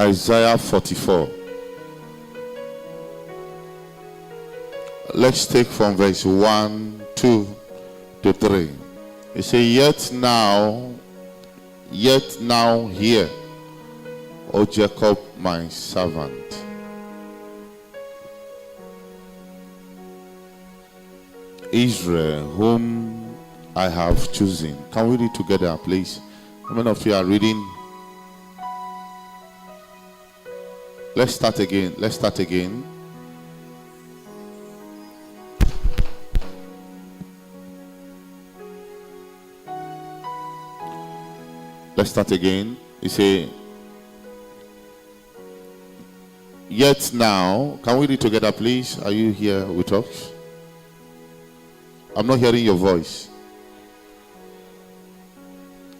Isaiah 44. Let's take from verse 1, 2 to 3. It says, yet now hear, O Jacob my servant. Israel, whom I have chosen. Can we read together, please? How many of you are reading? Let's start again. Let's start again. Let's start again. You say, yet now. Can we read together, please? Are you here with us? I'm not hearing your voice.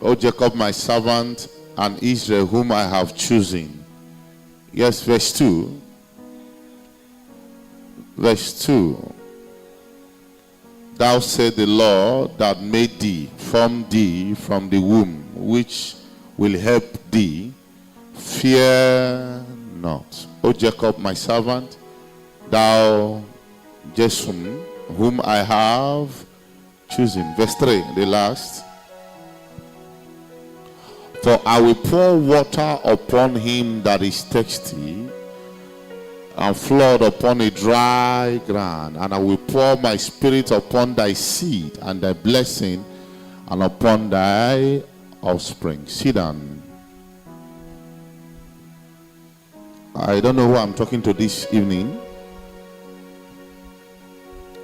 O Jacob, my servant, and Israel, whom I have chosen. Yes, verse 2. Verse 2. Thou said the Lord that made thee, formed thee from the womb, which will help thee. Fear not. O Jacob, my servant, thou Jesum, whom I have chosen. Verse 3, the last. For I will pour water upon him that is thirsty, and flood upon a dry ground. And I will pour my spirit upon thy seed and thy blessing, and upon thy offspring. Sit down. I don't know who I'm talking to this evening.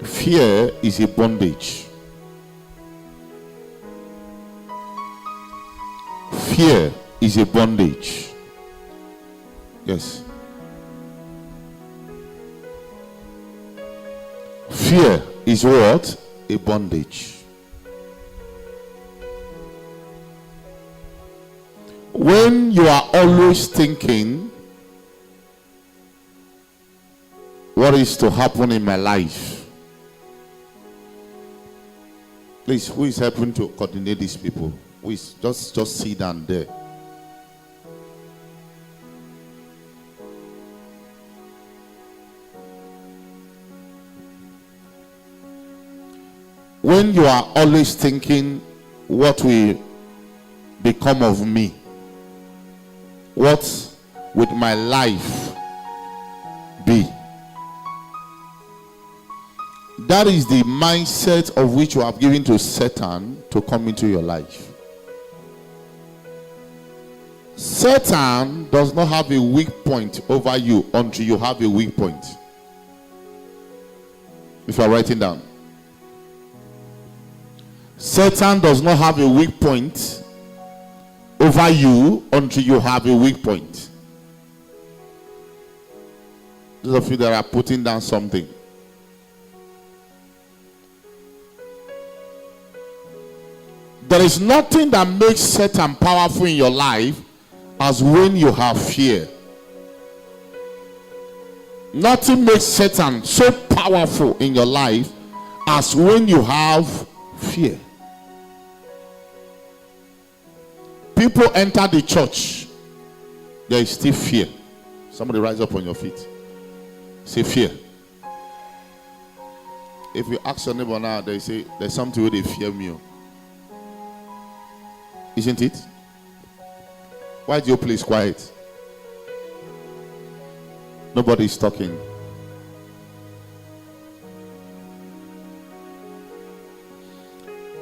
Fear is a bondage. Fear is a bondage. Yes. Fear is what? A bondage. When you are always thinking, what is to happen in my life? Please, who is helping to coordinate these people? Who is just sit down there? When you are always thinking, what will become of me? What would my life be? That is the mindset of which you have given to Satan to come into your life. Satan does not have a weak point over you until you have a weak point. If you are writing down, Satan does not have a weak point over you until you have a weak point. Those of you that are putting down something. There is nothing that makes Satan powerful in your life as when you have fear. Nothing makes Satan so powerful in your life as when you have fear. People enter the church, there is still fear. Somebody rise up on your feet. Say fear. If you ask your neighbor now, they say there's something where they fear me. Isn't it? Why is your place quiet? Nobody is talking.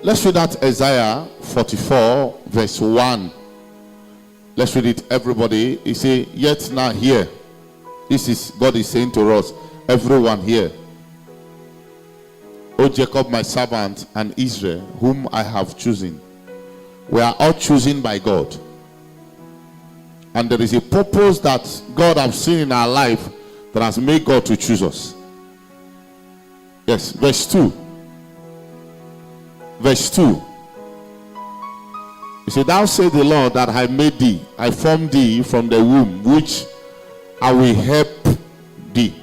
Let's read that Isaiah 44 verse 1. Let's read it, everybody. He say, yet now here. This is God is saying to us, everyone here. O Jacob, my servant, and Israel, whom I have chosen. We are all chosen by God. And there is a purpose that God has seen in our life that has made God to choose us. Yes, verse 2. Verse 2. You say, thou say the Lord that I made thee, I formed thee from the womb, which I will help thee.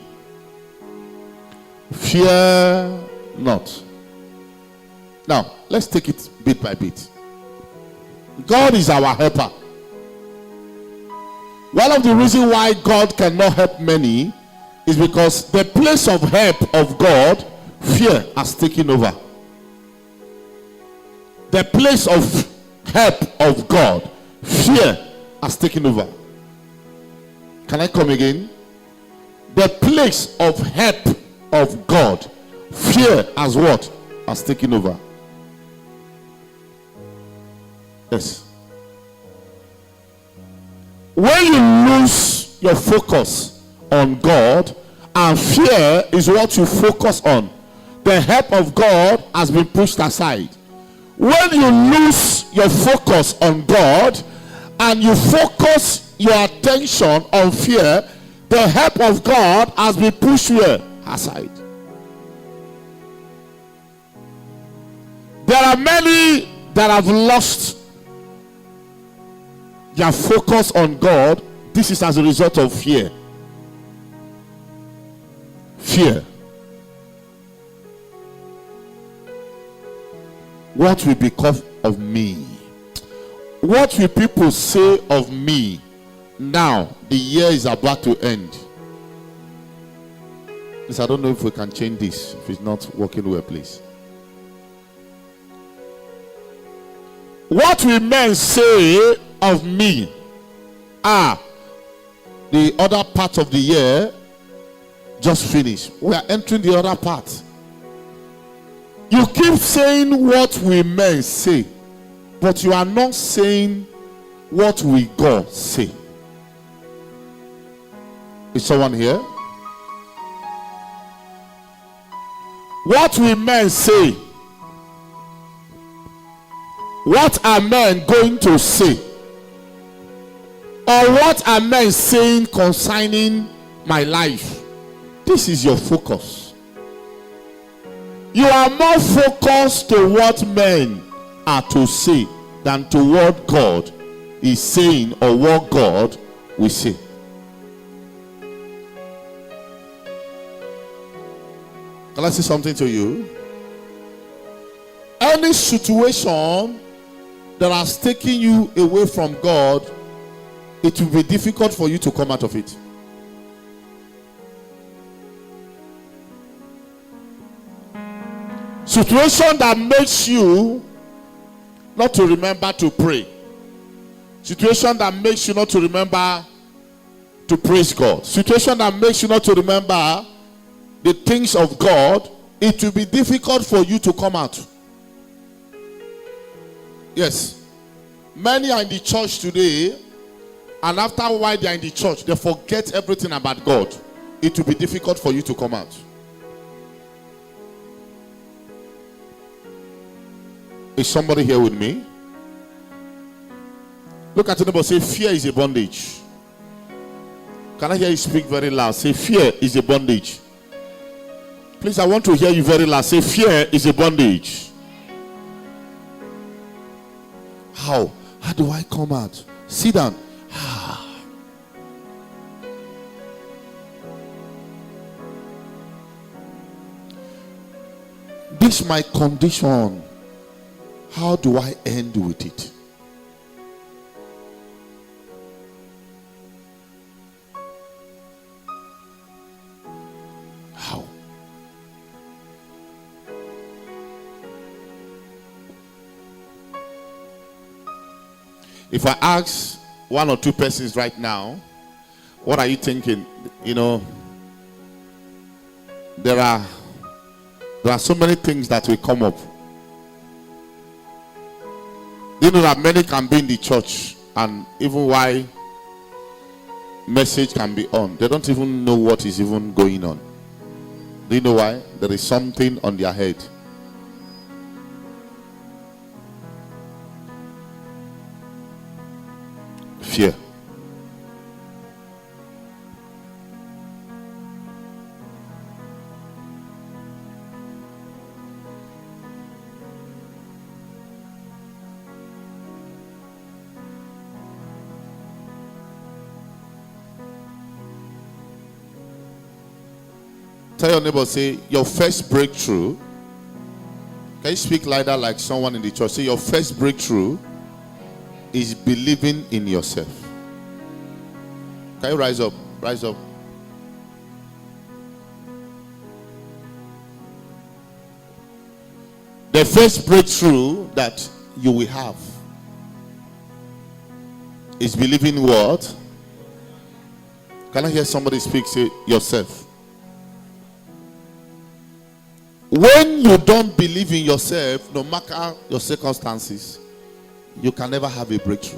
Fear not. Now, let's take it bit by bit. God is our helper. One of the reasons why God cannot help many is because the place of help of God, fear has taken over. The place of help of God, fear has taken over. Can I come again? The place of help of God, fear has what? Has taken over. Yes. When you lose your focus on God, and fear is what you focus on, the help of God has been pushed aside. When you lose your focus on God and you focus your attention on fear, the help of God has been pushed aside. There are many that have lost their focus on God. This is as a result of fear. Fear. What will become of me? What will people say of me now? The year is about to end. Please, I don't know if we can change this. If it's not working well, please. What will men say of me? The other part of the year just finished. We are entering the other part. You keep saying what will men say, but you are not saying what will God say. Is someone here? What will men say? What are men going to say? Or what are men saying concerning my life? This is your focus. You are more focused to what men are to say than to what God is saying or what God will say. Can I say something to you? Any situation that has taken you away from God, it will be difficult for you to come out of it. Situation that makes you not to remember to pray. Situation that makes you not to remember to praise God. Situation that makes you not to remember the things of God. It will be difficult for you to come out. Yes. Many are in the church today, and after a while they are in the church, they forget everything about God. It will be difficult for you to come out. Is somebody here with me? Look at the neighbor. Say, fear is a bondage. Can I hear you speak very loud? Say, fear is a bondage. Please, I want to hear you very loud. Say, fear is a bondage. How? How do I come out? Sit down. This is my condition. How do I end with it? How? If I ask one or two persons right now, what are you thinking? You know, there are so many things that will come up. You know that many can be in the church, and even why message can be on, they don't even know what is even going on. Do you know why? There is something on their head. Fear. Tell your neighbor, say, your first breakthrough. Can you speak like that, like someone in the church? Say, your first breakthrough is believing in yourself. Can you rise up? Rise up. The first breakthrough that you will have is believing what? Can I hear somebody speak? Say yourself. When you don't believe in yourself, no matter your circumstances, you can never have a breakthrough.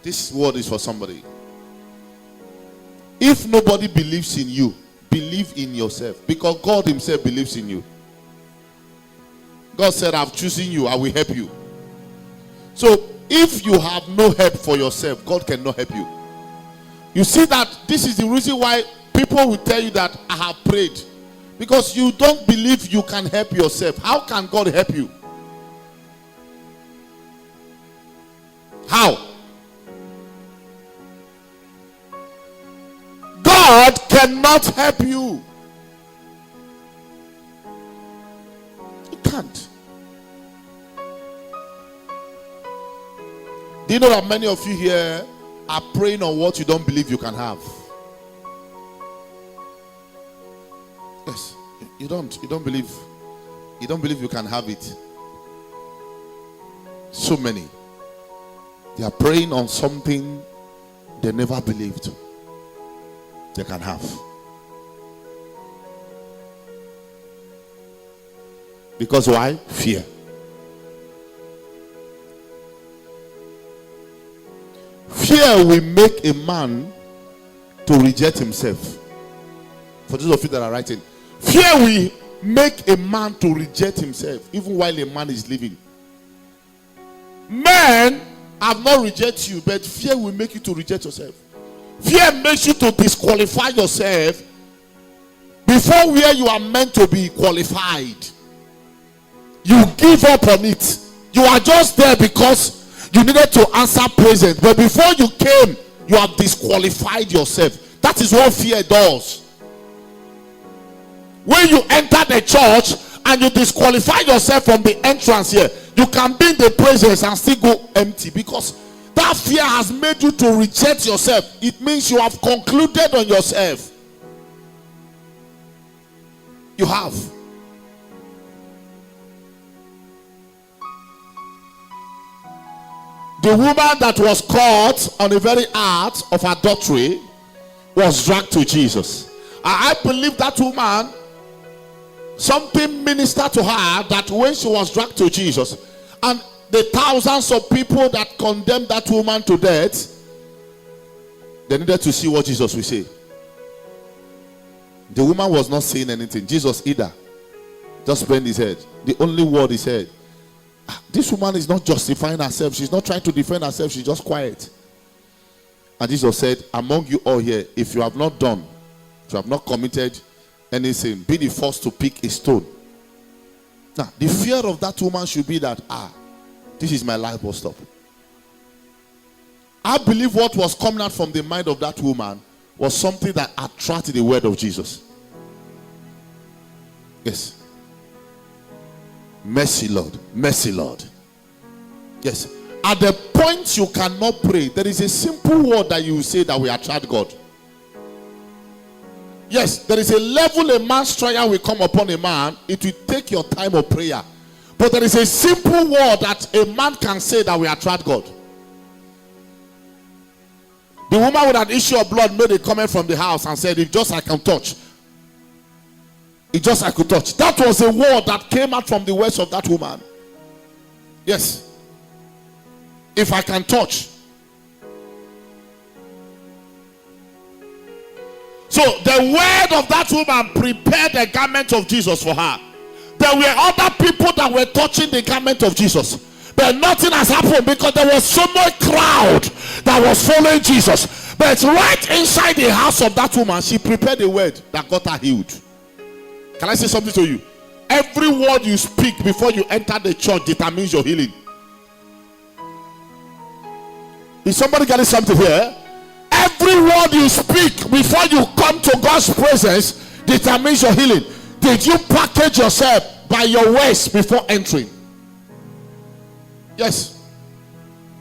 This word is for somebody. If nobody believes in you, believe in yourself, because God himself believes in you. God said, I've chosen you, I will help you. So if you have no help for yourself, God cannot help you. You see that this is the reason why people will tell you that I have prayed, because you don't believe you can help yourself. How can God help you? How? God cannot help you. He can't. Do you know that many of you here are praying on what you don't believe you can have? Yes, you don't believe you can have it. So many, they are praying on something they never believed they can have. Because why? Fear. Fear will make a man to reject himself. For those of you that are writing, fear will make a man to reject himself even while a man is living. Men have not rejected you, but fear will make you to reject yourself. Fear makes you to disqualify yourself before where you are meant to be qualified. You give up on it. You are just there because you needed to answer present, but before you came, you have disqualified yourself. That is what fear does. When you enter the church and you disqualify yourself from the entrance here, you can be in the presence and still go empty, because that fear has made you to reject yourself. It means you have concluded on yourself. You have. The woman that was caught on the very act of adultery was dragged to Jesus. I believe that woman, something ministered to her, that when she was dragged to Jesus, and the thousands of people that condemned that woman to death, they needed to see what Jesus will say. The woman was not saying anything. Jesus either just bent his head. The only word he said, this woman is not justifying herself. She's not trying to defend herself. She's just quiet. And Jesus said, among you all here, if you have not done, if you have not committed anything, be the first to pick a stone. Now, the fear of that woman should be that, this is my life will stop. I believe what was coming out from the mind of that woman was something that attracted the word of Jesus. Yes. Mercy, Lord. Mercy, Lord. Yes. At the point you cannot pray, there is a simple word that you say that will attract God. Yes, there is a level a man's trial will come upon a man. It will take your time of prayer. But there is a simple word that a man can say that will attract God. The woman with an issue of blood made a comment from the house and said, if just I can touch. If just I could touch. That was a word that came out from the words of that woman. Yes. If I can touch. So the word of that woman prepared the garment of Jesus for her. There were other people that were touching the garment of Jesus, but nothing has happened because there was so much crowd that was following Jesus. But right inside the house of that woman, she prepared a word that got her healed. Can I say something to you? Every word you speak before you enter the church determines your healing. Is somebody getting something here? Every word you speak before you come to God's presence determines your healing. Did you package yourself by your words before entering? Yes.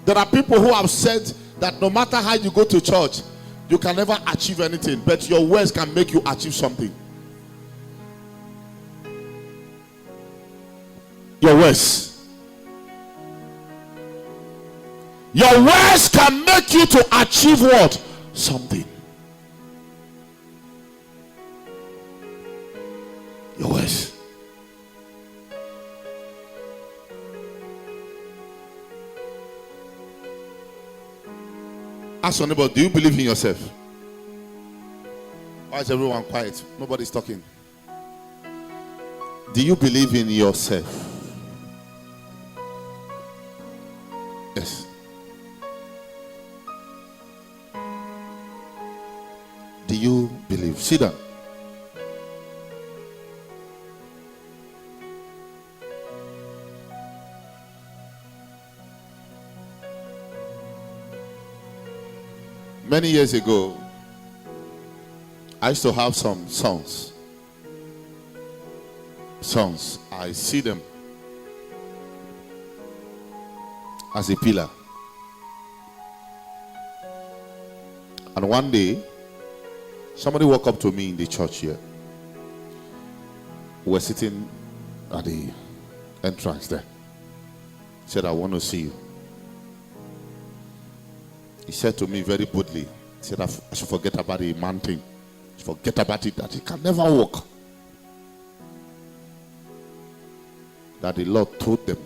There are people who have said that no matter how you go to church, you can never achieve anything, but your words can make you achieve something. Your words. Your words can make you to achieve what? Something. Your words. Ask your neighbor, do you believe in yourself? Why is everyone quiet? Nobody's talking. Do you believe in yourself? Yes. Do you believe? Sit down. Many years ago, I used to have some sons. I see them as a pillar. And one day, somebody walked up to me in the church here. We were sitting at the entrance there. He said, I want to see you. He said to me very boldly, he said, I should forget about the man thing. Forget about it, that he can never walk. That the Lord told them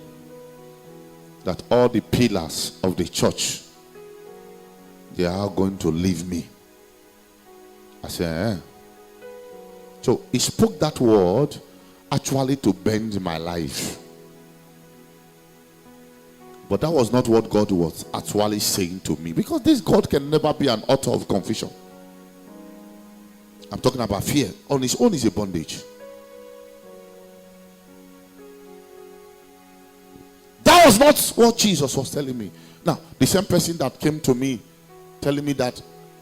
that all the pillars of the church, they are going to leave me. I said, So he spoke that word actually to bend my life. But that was not what God was actually saying to me, because this God can never be an author of confusion. I'm talking about fear. On its own is a bondage. That was not what Jesus was telling me. Now, the same person that came to me telling me that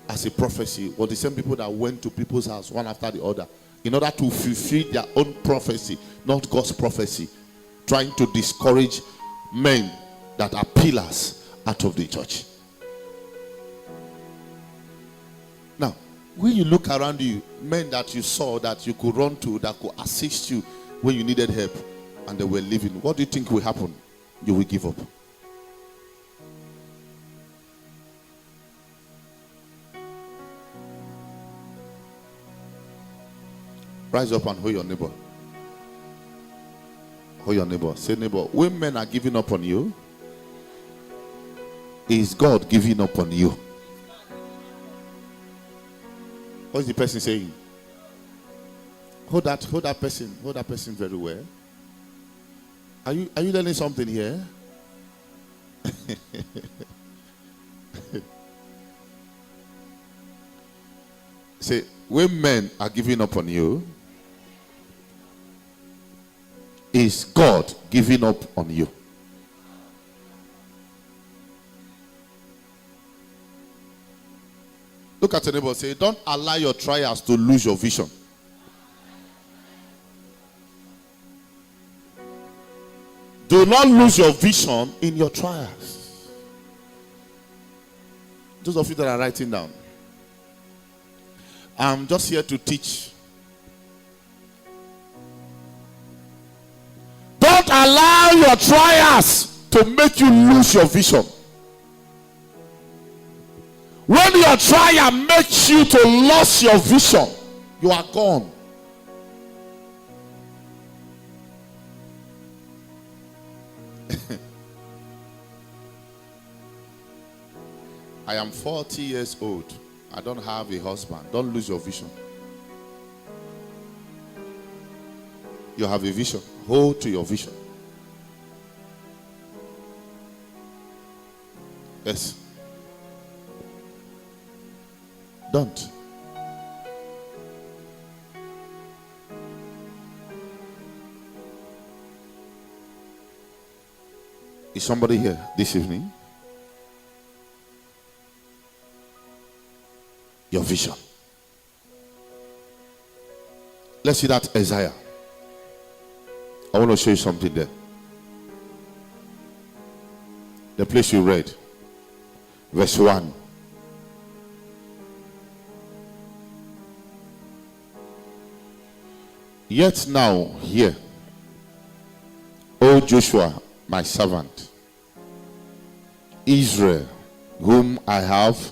as a prophecy were the same people that went to people's house one after the other in order to fulfill their own prophecy, not God's prophecy, trying to discourage men that are pillars out of the church. Now, when you look around you, men that you saw that you could run to, that could assist you when you needed help, and they were leaving, what do you think will happen? You will give up. Rise up and hold your neighbor. Hold your neighbor. Say, neighbor, when men are giving up on you, is God giving up on you? What is the person saying? Hold that person very well. Are you learning something here? Say, when men are giving up on you, is God giving up on you? Look at your neighbor, say, don't allow your trials to lose your vision. Do not lose your vision in your trials. Those of you that are writing down, I'm just here to teach. Don't allow your trials to make you lose your vision. When your trial makes you to lose your vision, you are gone. I am 40 years old. I don't have a husband. Don't lose your vision. You have a vision. Hold to your vision. Yes. Don't. Is somebody here this evening? Your vision. Let's see that Isaiah. I want to show you something there. The place you read. verse 1. Yet now hear, O Joshua, my servant, Israel, whom I have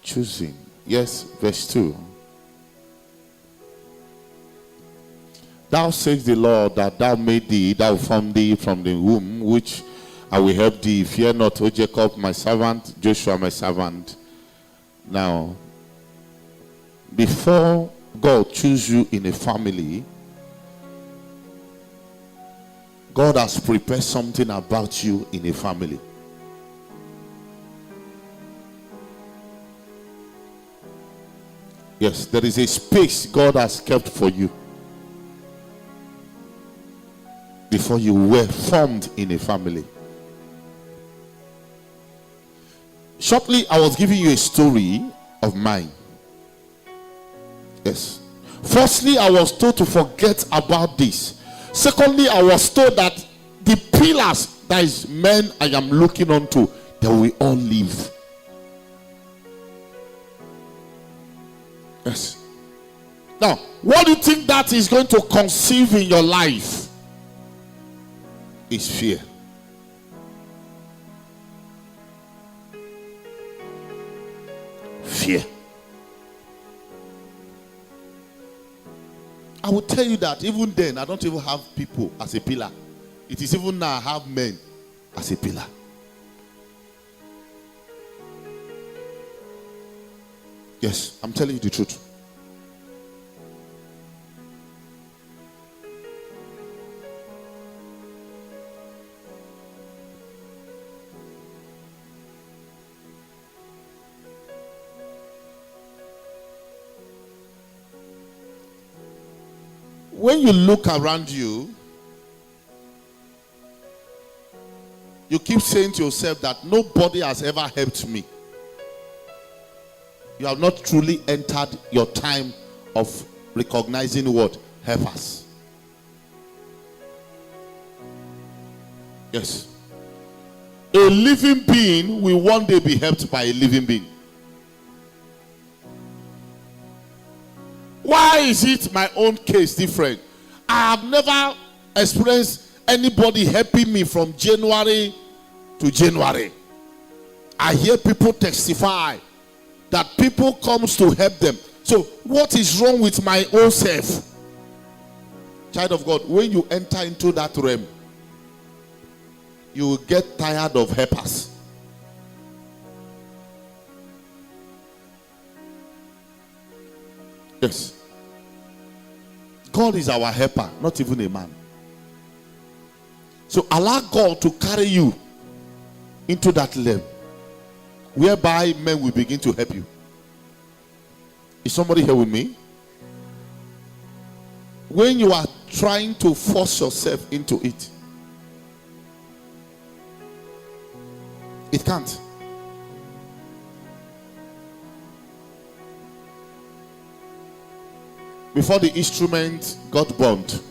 chosen. Yes, verse 2. Thou says the Lord that thou made thee, thou formed thee from the womb, which I will help thee. Fear not, O Jacob, my servant, Joshua, my servant. Now, before God chooses you in a family, God has prepared something about you in a family. Yes, there is a space God has kept for you before you were formed in a family. Shortly, I was giving you a story of mine. Yes. Firstly, I was told to forget about this. Secondly, I was told that the pillars that is men I am looking onto, they will all live. Yes. Now, what do you think that is going to conceive in your life? Is fear. Fear. I will tell you that even then, I don't even have people as a pillar. It is even now I have men as a pillar. Yes, I'm telling you the truth. When you look around you, you keep saying to yourself that nobody has ever helped me. You have not truly entered your time of recognizing what? Helpers. Yes. A living being will one day be helped by a living being. Why is it my own case different? I have never experienced anybody helping me from January to January. I hear people testify that people comes to help them. So what is wrong with my own self? Child of God, when you enter into that realm, you will get tired of helpers. Yes. God is our helper, not even a man. So allow God to carry you into that level whereby men will begin to help you. Is somebody here with me? When you are trying to force yourself into it, it can't. Before the instrument got burnt,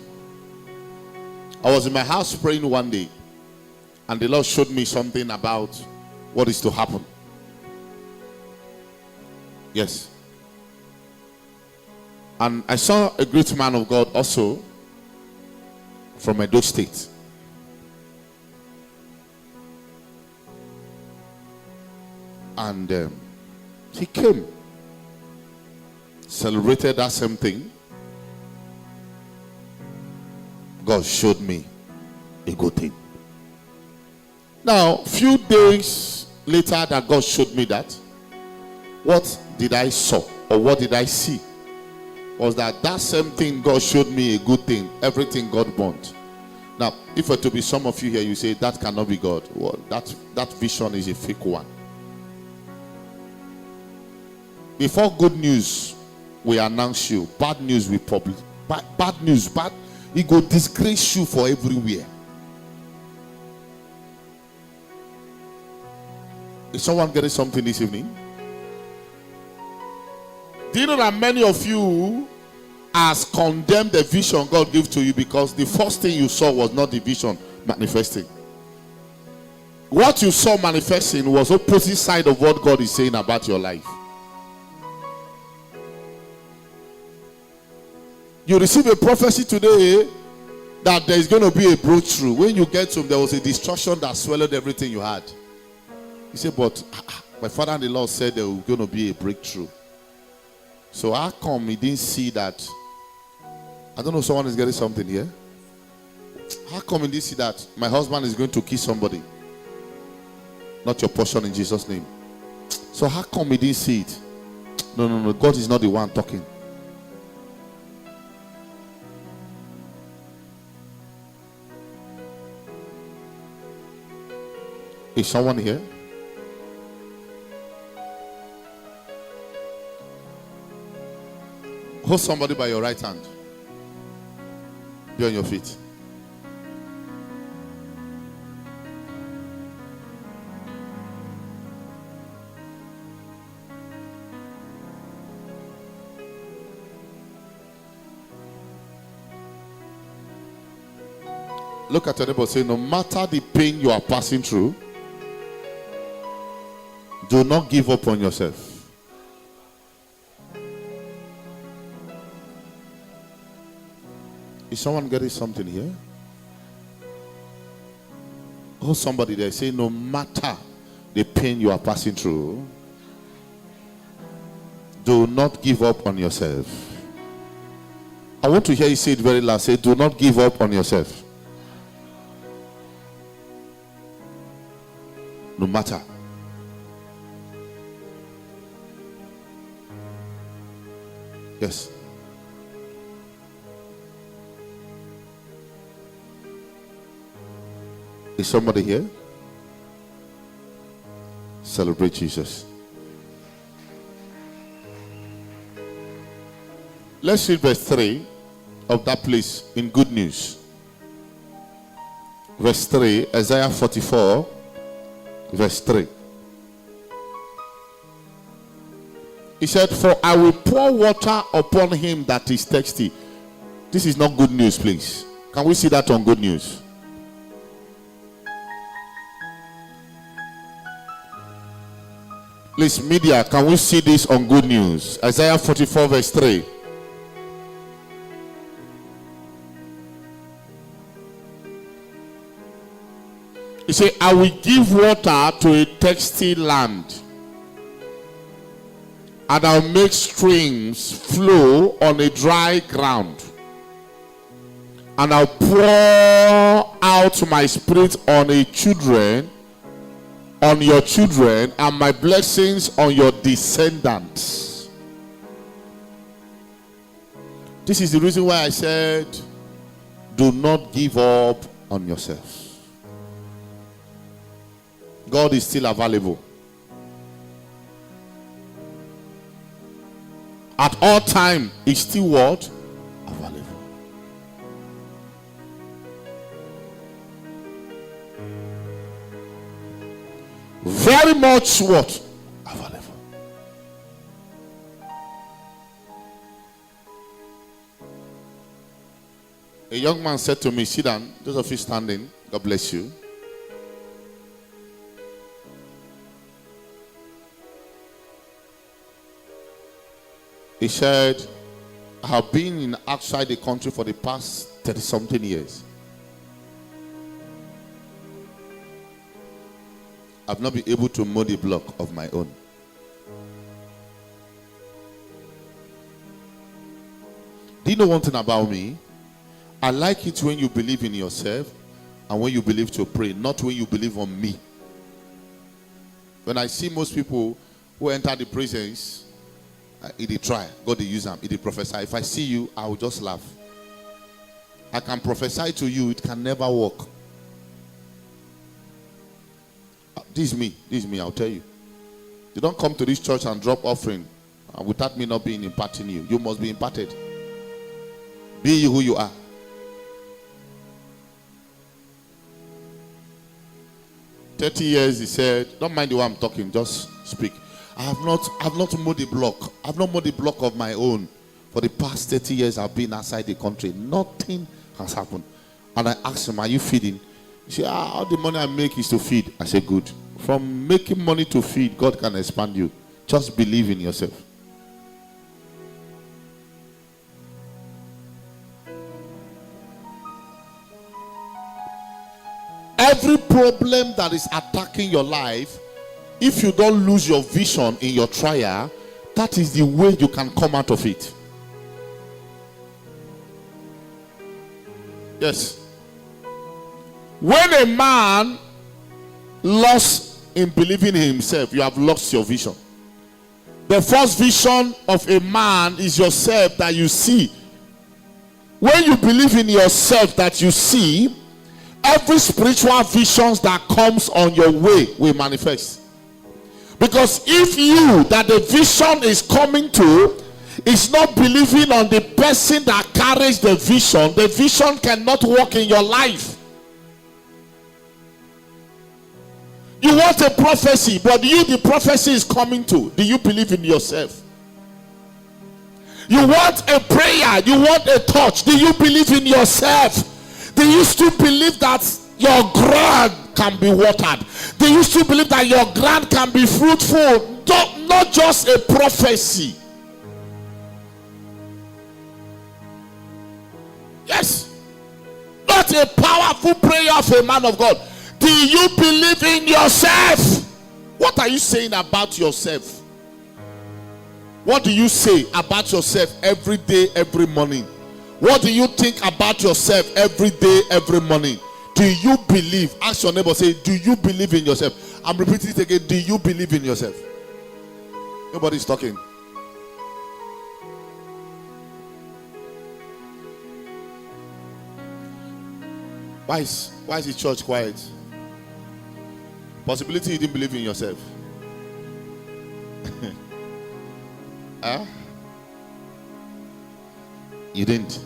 I was in my house praying one day, and the Lord showed me something about what is to happen. Yes. And I saw a great man of God also from Edo State. And he came, celebrated that same thing. God showed me a good thing. Now, few days later that God showed me that, what did I saw or what did I see? Was that same thing God showed me a good thing, everything God wants. Now, if it to be some of you here, you say that cannot be God. Well, that vision is a fake one. Before good news we announce you, bad news we publish. Bad news, it go disgrace you for everywhere. Is someone getting something this evening? Do you know that many of you has condemned the vision God gave to you because the first thing you saw was not the vision manifesting? what you saw manifesting was opposite side of what God is saying about your life. You receive a prophecy today that there is going to be a breakthrough. When you get home, there was a destruction that swallowed everything you had. You say, but my father and the Lord said there was going to be a breakthrough. So how come he didn't see that? I don't know, someone is getting something here. How come he didn't see that my husband is going to kill somebody? Not your portion in Jesus' name. So how come he didn't see it? No. God is not the one talking. Is someone here? Hold somebody by your right hand. Be on your feet. Look at your neighbor and say, no matter the pain you are passing through, do not give up on yourself. Is someone getting something here? Oh, somebody there, say, no matter the pain you are passing through, do not give up on yourself. I want to hear you say it very loud. Say, do not give up on yourself. No matter. Yes. Is somebody here? Celebrate Jesus. Let's read verse 3 of that place in Good News. Verse 3, Isaiah 44, verse 3. He said, for I will pour water upon him that is thirsty. This is not Good News, please. Can we see that on Good News? Please, media, can we see this on Good News? Isaiah 44, verse 3. He said, I will give water to a thirsty land, and I'll make streams flow on a dry ground, and I'll pour out my spirit on your children, and my blessings on your descendants. This is the reason why I said, do not give up on yourself. God is still available. At all time, He's still what? Available. Very much what? Available. A young man said to me, sit down, those of you standing, God bless you. He said, I have been outside the country for the past 30-something years. I've not been able to mow the block of my own. Do you know one thing about me? I like it when you believe in yourself and when you believe to pray, not when you believe on me. When I see most people who enter the presence, it try, God they use them, it prophesy. If I see you, I will just laugh. I can prophesy to you, it can never work. This is me, I'll tell you. You don't come to this church and drop offering without me not being imparting you. You must be imparted. Be you who you are. "30 years," he said, don't mind the way I'm talking, just speak. I've not mowed the block. I've not mowed the block of my own. For the past 30 years, I've been outside the country. Nothing has happened. And I asked him, are you feeding? You say, all the money I make is to feed. I say, good. From making money to feed, God can expand you. Just believe in yourself. Every problem that is attacking your life, if you don't lose your vision in your trial, that is the way you can come out of it. Yes. When a man lost in believing in himself, you have lost your vision. The first vision of a man is yourself that you see. When you believe in yourself that you see, every spiritual visions that comes on your way will manifest. Because if you that the vision is coming to is not believing on the person that carries the vision cannot work in your life. You want a prophecy, but you, the prophecy is coming to. Do you believe in yourself? You want a prayer, you want a touch. Do you believe in yourself? Do you still believe that your ground can be watered? Do you still believe that your ground can be fruitful? Not just a prophecy. Yes. Not a powerful prayer of a man of God. Do you believe in yourself? What are you saying about yourself? What do you say about yourself every day, every morning? What do you think about yourself every day, every morning? Do you believe? Ask your neighbor, say, do you believe in yourself? I'm repeating it again. Do you believe in yourself? Nobody's talking. Why is the church quiet? Possibility you didn't believe in yourself. Huh? You didn't.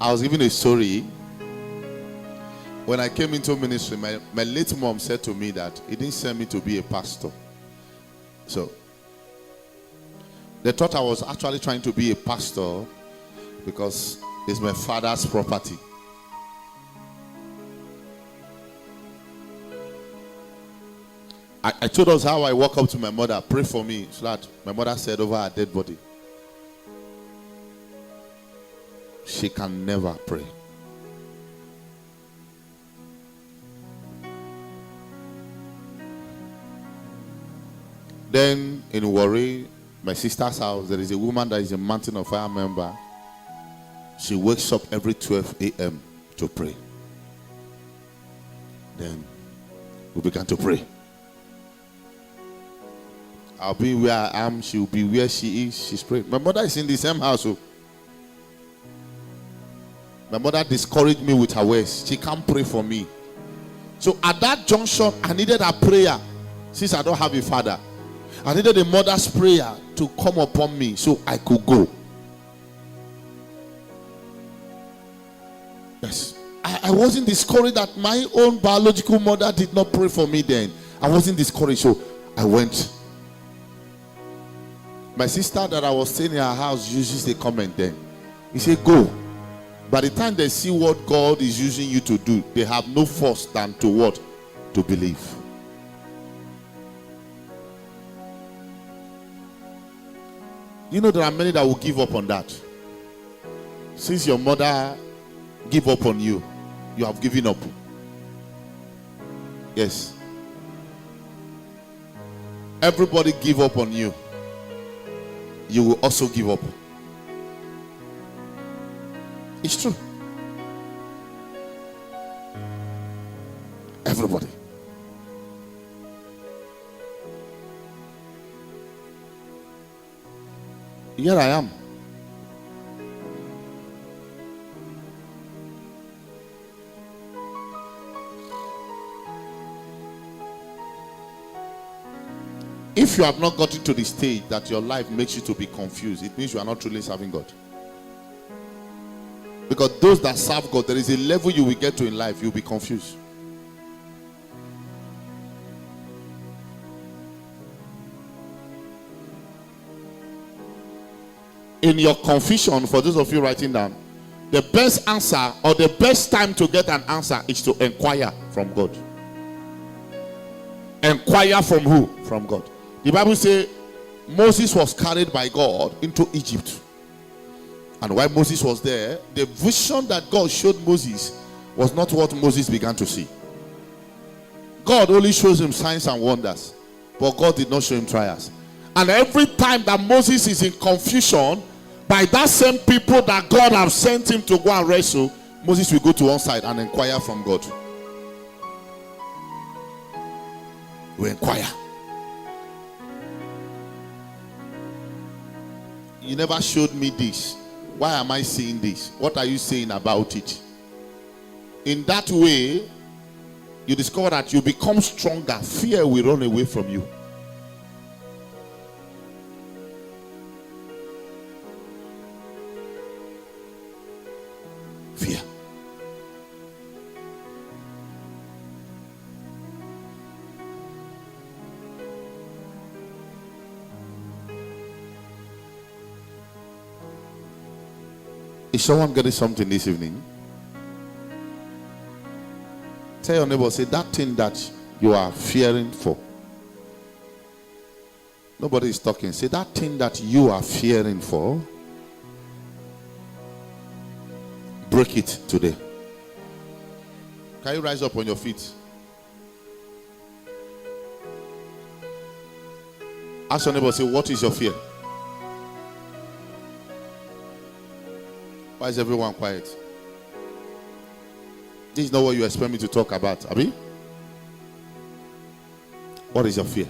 I was given a story. When I came into ministry, my late mom said to me that he didn't send me to be a pastor. So they thought I was actually trying to be a pastor because it's my father's property. I told us how I walk up to my mother, pray for me, so that my mother said over her dead body, she can never pray. Then in Warri, my sister's house, there is a woman that is a Mountain of Fire member. She wakes up every 12 a.m. to pray. Then we began to pray. I'll be where I am, she'll be where she is. She's praying. My mother is in the same house. So my mother discouraged me with her words. She can't pray for me. So at that junction, I needed a prayer. Since I don't have a father, I needed a mother's prayer to come upon me so I could go. Yes. I wasn't discouraged that my own biological mother did not pray for me then. I wasn't discouraged, so I went. My sister that I was staying in her house uses a comment then. He said, go. By the time they see what God is using you to do, they have no force than to what? To believe. You know there are many that will give up on that. Since your mother gave up on you, you have given up. Yes. Everybody give up on you. You will also give up. It's true. Everybody. Here I am. If you have not gotten to the stage that your life makes you to be confused, it means you are not truly serving God. Because those that serve God, there is a level you will get to in life, you'll be confused. in your confusion, for those of you writing down, the best answer or the best time to get an answer is to inquire from God. Inquire from who? From God. The Bible says Moses was carried by God into Egypt. And while Moses was there, the vision that God showed Moses was not what Moses began to see. God only shows him signs and wonders, but God did not show him trials. And every time that Moses is in confusion, by that same people that God has sent him to go and wrestle, Moses will go to one side and inquire from God. We inquire. You never showed me this. Why am I seeing this? What are you saying about it? In that way, you discover that you become stronger. Fear will run away from you. Fear. Is someone getting something this evening? Tell your neighbor, say that thing that you are fearing for. Nobody is talking. Say that thing that you are fearing for. Break it today. Can you rise up on your feet? Ask your neighbor, say, what is your fear? Why is everyone quiet? This is not what you expect me to talk about, Abi. What is your fear?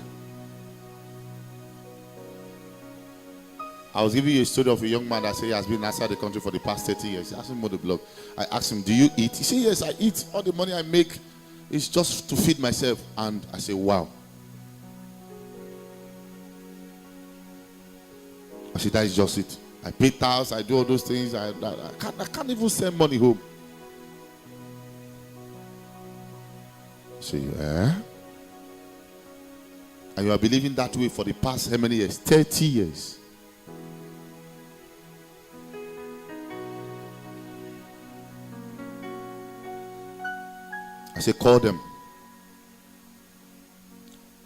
I was giving you a story of a young man that said he has been outside the country for the past 30 years. He asked me on the blog. I asked him, do you eat? He said, yes, I eat. All the money I make is just to feed myself. And I said, wow. I said, that is just it. I pay tax, I do all those things. I can't even send money home. See, and you are believing that way for the past how many years? 30 years. I said, call them.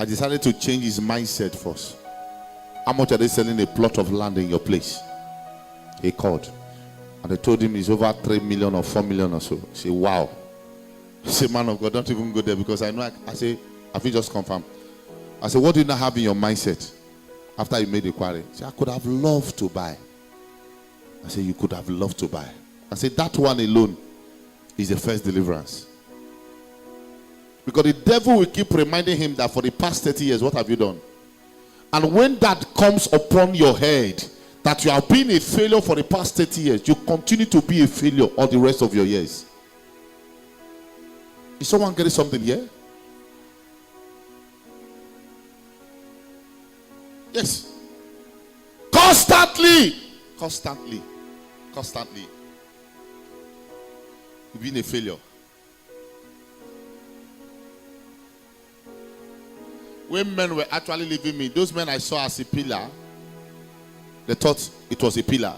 I decided to change his mindset first. How much are they selling a plot of land in your place? He called. And I told him it's over 3 million or 4 million or so. He said, wow. I said, man of God, don't even go there because I know. I say, have you just confirmed? I said, what do you now have in your mindset after you made the inquiry? He said, I could have loved to buy. I said, you could have loved to buy. I said, that one alone is the first deliverance. Because the devil will keep reminding him that for the past 30 years, what have you done? And when that comes upon your head, that you have been a failure for the past 30 years, you continue to be a failure all the rest of your years. Is someone getting something here? Yes. Constantly. You've been a failure. When men were actually leaving me, those men I saw as a pillar, they thought it was a pillar.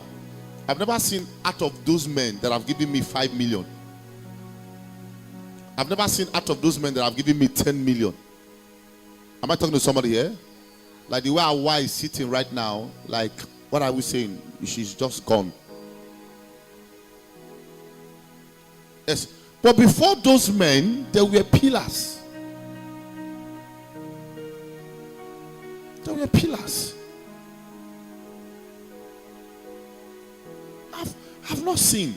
I've never seen out of those men that have given me 5 million. I've never seen out of those men that have given me 10 million. Am I talking to somebody here? Like the way our wife is sitting right now, like what are we saying? She's just gone. Yes. But before those men, there were pillars. There were pillars. I've not seen.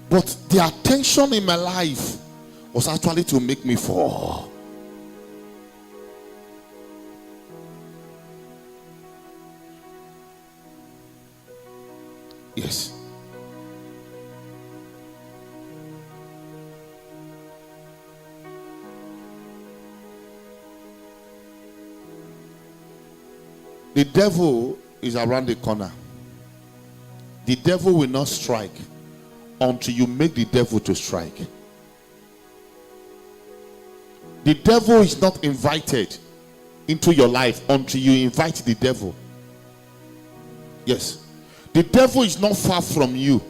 But the attention in my life was actually to make me fall. Yes. The devil is around the corner. The devil will not strike until you make the devil to strike. The devil is not invited into your life until you invite the devil. Yes. The devil is not far from you,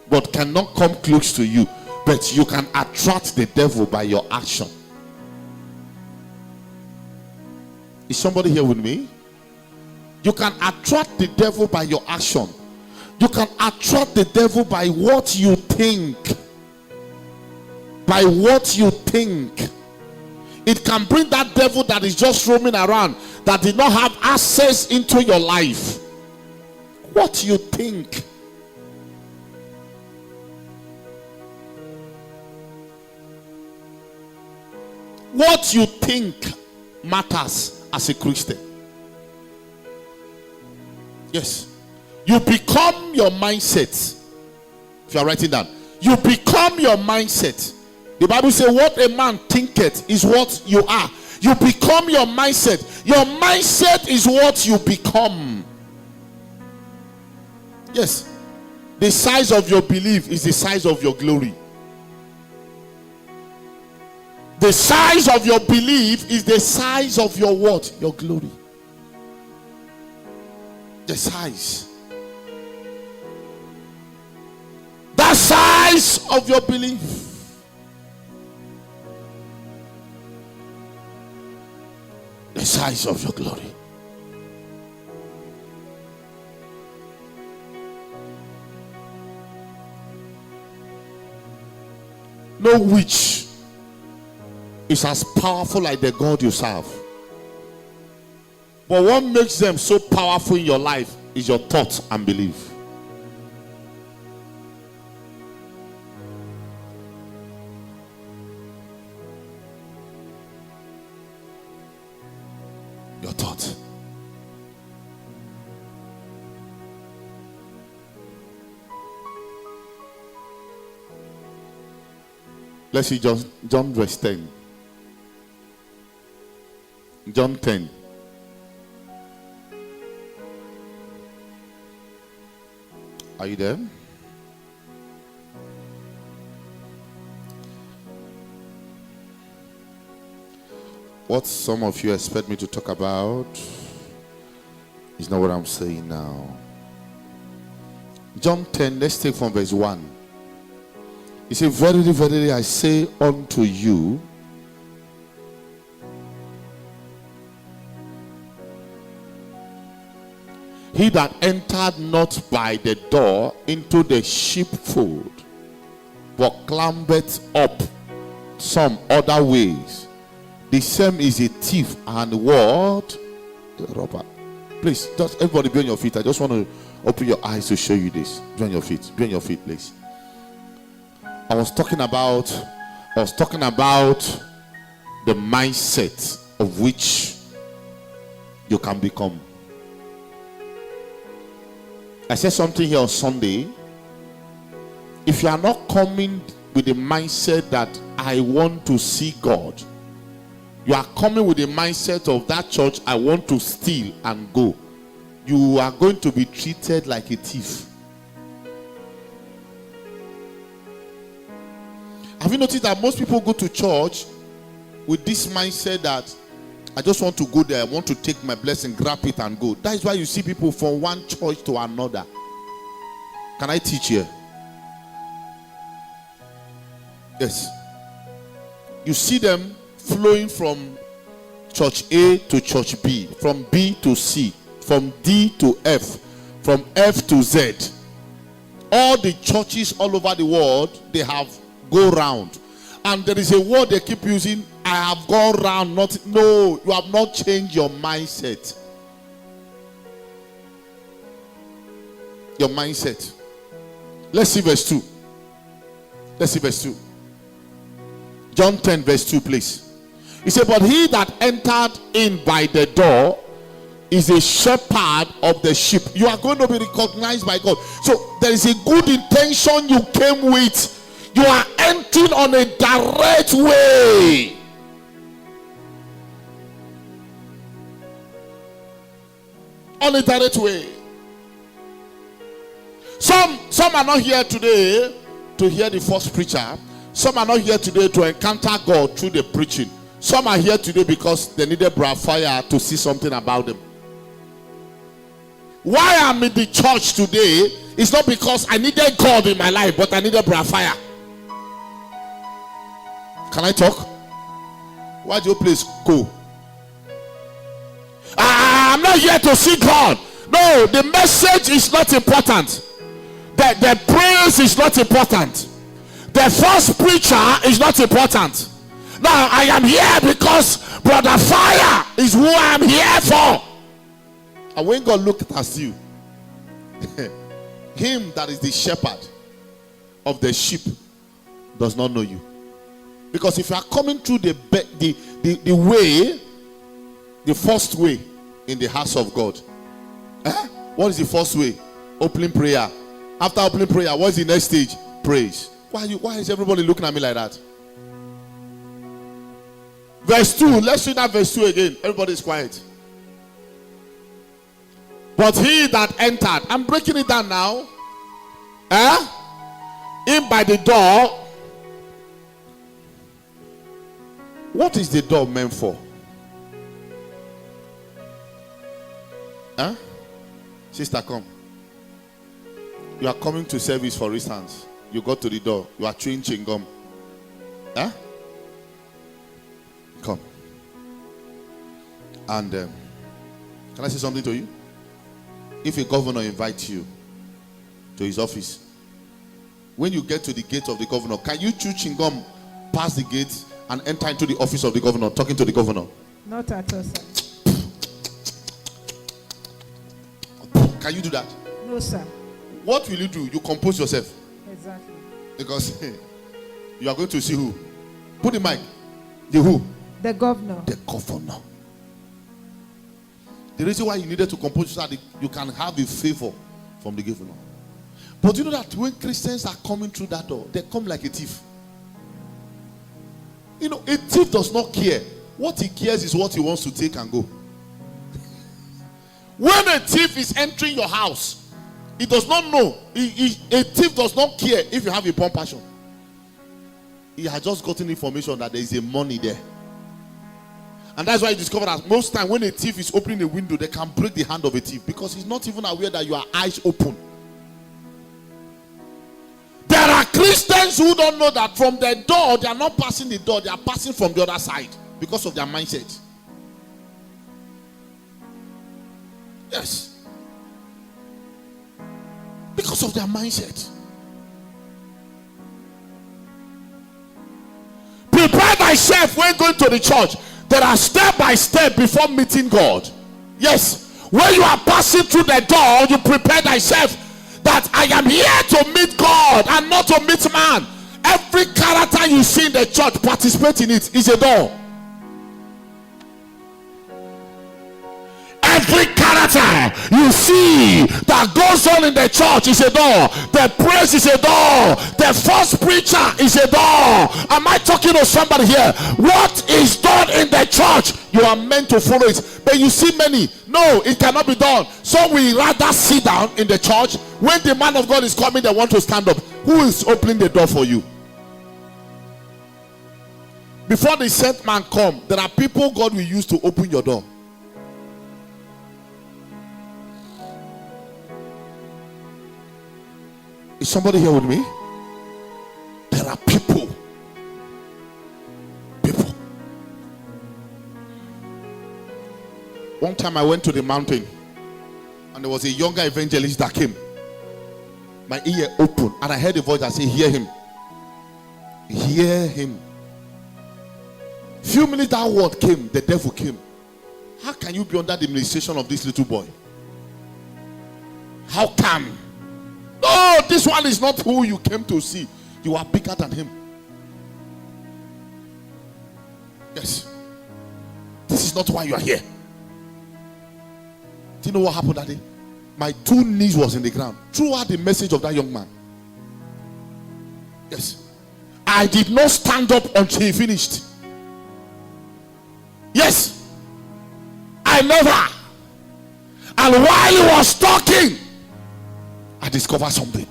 but cannot come close to you. But you can attract the devil by your action. Is somebody here with me? You can attract the devil by your action. You can attract the devil by what you think. By what you think. It can bring that devil that is just roaming around, that did not have access into your life. What you think. What you think matters as a Christian. Yes. You become your mindset. If you are writing down, you become your mindset. The Bible says, what a man thinketh is what you are. You become your mindset. Your mindset is what you become. Yes. The size of your belief is the size of your glory. The size of your belief is the size of your what? Your glory. The size. The size of your belief. The size of your glory. No witch is as powerful like the God you serve. But what makes them so powerful in your life is your thoughts and belief. Your thoughts. Let's see John verse 10. John 10. Are you there? What some of you expect me to talk about is not what I'm saying now. John 10, let's take from verse 1. He said, verily, verily, I say unto you, he that entered not by the door into the sheepfold, but clambered up some other ways, the same is a thief and what? A robber. Please, just everybody be on your feet. I just want to open your eyes to show you this. Be on your feet. Be on your feet, please. I was talking about the mindset of which you can become. I said something here on Sunday. If you are not coming with the mindset that I want to see God, you are coming with the mindset of that church, I want to steal and go, you are going to be treated like a thief. Have you noticed that most people go to church with this mindset that I just want to go there, I want to take my blessing, grab it and go? That is why you see people from one church to another. Can I teach here? Yes. You see them flowing from church A to church B, from B to C, from D to F, from F to Z. All the churches all over the world, they have go round. And there is a word they keep using, I have gone round. No, you have not changed your mindset. Your mindset. Let's see verse 2. Let's see verse 2. John 10 verse 2, please. He said, but he that entered in by the door is a shepherd of the sheep. You are going to be recognized by God. So there is a good intention you came with. You are entering on a direct way. On a direct way. Some are not here today to hear the first preacher. Some are not here today to encounter God through the preaching. Some are here today because they needed fire to see something about them. Why I'm in the church today is not because I needed God in my life, but I needed fire. Can I talk? Why do you please go? I'm not here to see God. No, the message is not important. The praise is not important. The first preacher is not important. Now I am here because Brother Fire is who I am here for. And when God looked at you, him that is the shepherd of the sheep does not know you. Because if you are coming through the way, the first way in the house of God, what is the first way? Opening prayer. After opening prayer, what is the next stage? Praise. Why is everybody looking at me like that? Verse 2. Let's read that verse 2 again. Everybody is quiet. But he that entered, I'm breaking it down now. In by the door. What is the door meant for? Sister, come. You are coming to service, for instance. You go to the door. You are chewing chewing gum. Come. And can I say something to you? If a governor invites you to his office, when you get to the gate of the governor, can you chew chewing gum past the gate and enter into the office of the governor, talking to the governor? Not at all, sir. Can you do that? No, sir. What will you do? You compose yourself. Exactly. Because you are going to see who? Put the mic. The who? The governor. The governor. The reason why you needed to compose yourself, you can have a favor from the governor. But you know that when Christians are coming through that door, they come like a thief. You know, a thief does not care. What he cares is what he wants to take and go. When a thief is entering your house, he does not know. A thief does not care if you have a pump passion. He has just gotten information that there is a money there. And that's why you discover that most time when a thief is opening a window, they can break the hand of a thief because he's not even aware that your eyes open. There are Christians who don't know that from the door, they are not passing the door, they are passing from the other side because of their mindset. Yes. Because of their mindset. Prepare thyself when going to the church. There are step by step before meeting God. Yes. When you are passing through the door, you prepare thyself that I am here to meet God and not to meet man. Every character you see in the church, participate in it. Is a door. Every character you see that goes on in the church is a door. The praise is a door. The first preacher is a door. Am I talking to somebody here? What is done in the church, you are meant to follow it. But you see many, no, it cannot be done. So we rather sit down in the church. When the man of God is coming, they want to stand up. Who is opening the door for you? Before the sent man come, there are people God will use to open your door. Is somebody here with me? There are people. One time I went to the mountain and there was a younger evangelist that came. My ear opened and I heard a voice that said, hear him. Hear him. Few minutes that word came, the devil came. How can you be under the administration of this little boy? How come? No, this one is not who you came to see. You are bigger than him. Yes. This is not why you are here. Do you know what happened that day? My 2 knees was in the ground throughout the message of that young man. Yes. I did not stand up until he finished. Yes. I never. And while he was talking, I discovered something.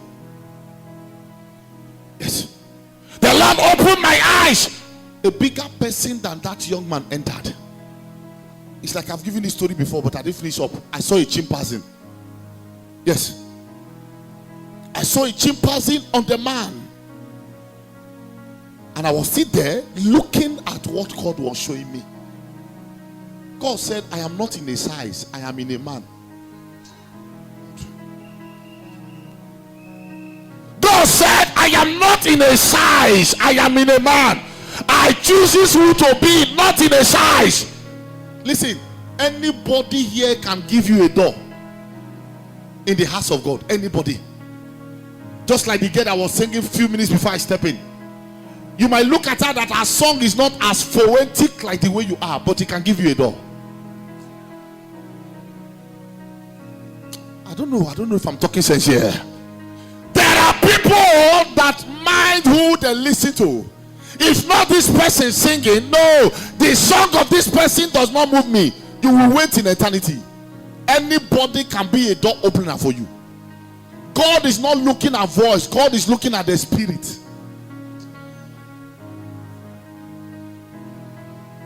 Yes. The Lord opened my eyes. A bigger person than that young man entered. It's like I've given this story before, but I didn't finish up. I saw a chimpanzee. Yes. I saw a chimpanzee on the man. And I was sitting there looking at what God was showing me. God said, I am not in a size, I am in a man. God said, I am not in a size, I am in a man. I chooses who to be, not in a size. Listen, anybody here can give you a door in the house of God. Anybody. Just like the girl that was singing a few minutes before I step in. You might look at her that her song is not as poetic like the way you are, but it can give you a door. I don't know if I'm talking sense here. There are people that mind who they listen to. If not this person singing, no, the song of this person does not move me. You will wait in eternity. Anybody can be a door opener for you. God is not looking at voice, God is looking at the spirit.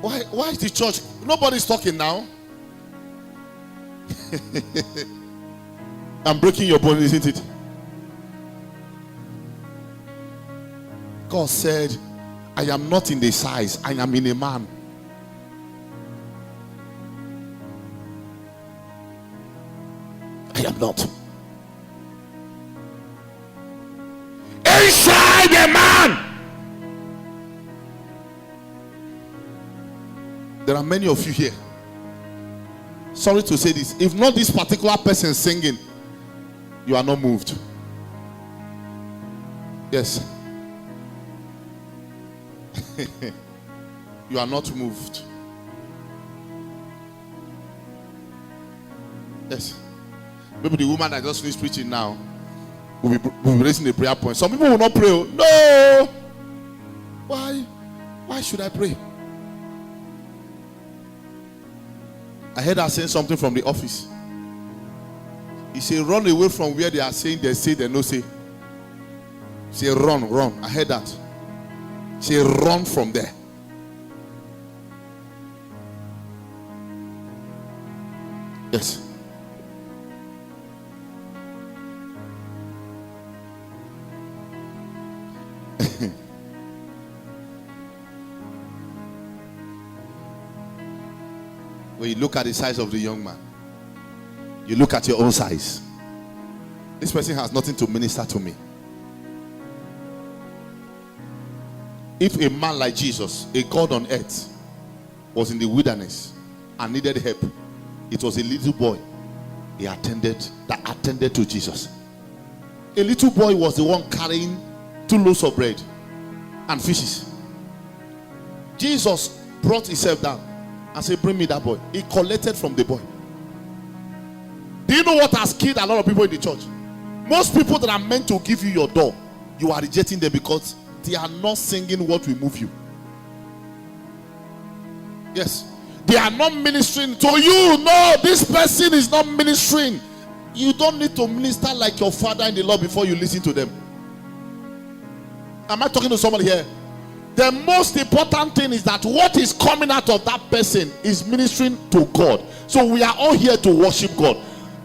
Why is the church? Nobody's talking now. I'm breaking your bone, isn't it? God said, I am not in the size, I am in a man. I am not. Inside a man. There are many of you here. Sorry to say this. If not this particular person singing, you are not moved. Yes. You are not moved. Yes. Maybe the woman that just finished preaching now will be raising a prayer point. Some people will not pray. No. Why should I pray? I heard her saying something from the office. He said, run away from where they are saying they say, they no say. She said, run. I heard that. She said, run from there. Yes. When you look at the size of the young man, you look at your own size. This person has nothing to minister to me. If a man like Jesus, a God on earth, was in the wilderness and needed help, it was a little boy that attended to Jesus. A little boy was the one carrying 2 loaves of bread and fishes. Jesus brought himself down and said, bring me that boy. He collected from the boy. Do you know what has killed a lot of people in the church? Most people that are meant to give you your door, you are rejecting them because they are not singing what will move you. Yes. They are not ministering to you. No, this person is not ministering. You don't need to minister like your father in the Lord before you listen to them. Am I talking to somebody here? The most important thing is that what is coming out of that person is ministering to God. So we are all here to worship God.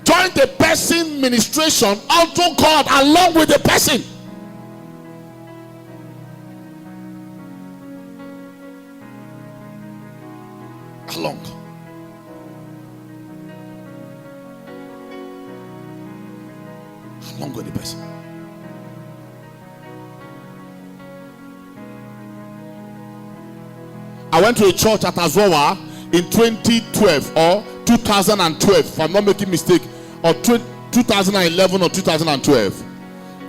Join the person ministration unto God along with the person. Along with the person. I went to a church at Agbor in 2012 or 2012, if I'm not making mistake, or 2011 or 2012.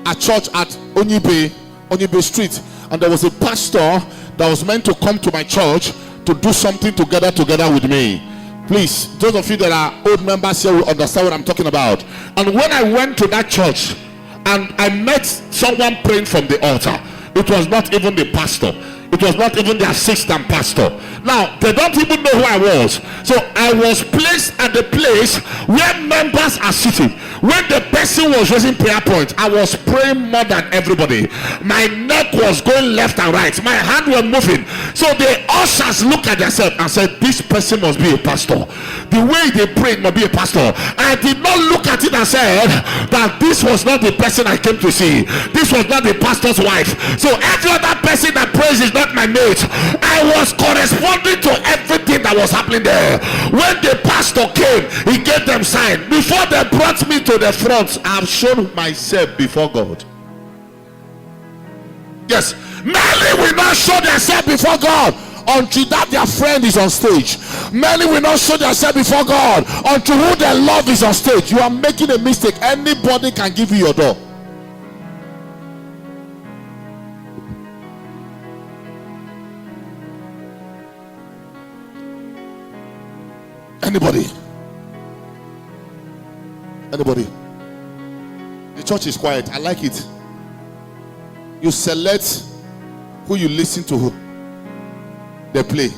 A church at Onibe Street, and there was a pastor that was meant to come to my church to do something together with me. Please, those of you that are old members here will understand what I'm talking about. And when I went to that church and I met someone praying from the altar, it was not even the pastor. It was not even the assistant pastor. Now, they don't even know who I was. So I was placed at the place where members are sitting. When the person was raising prayer points, I was praying more than everybody. My neck was going left and right. My hand were moving. So the ushers looked at themselves and said, this person must be a pastor. The way they prayed must be a pastor. I did not look at it and said that this was not the person I came to see. This was not the pastor's wife. So every other person that prays is not my mate. I was corresponding to everything that was happening there. When the pastor came, he gave them sign. Before they brought me to the front, I've shown myself before God. Yes, many will not show themselves before God until that their friend is on stage. Many will not show themselves before God until who they love is on stage. You are making a mistake. Anybody can give you your door. Anybody. The church is quiet. I like it. You select who you listen to, who they play.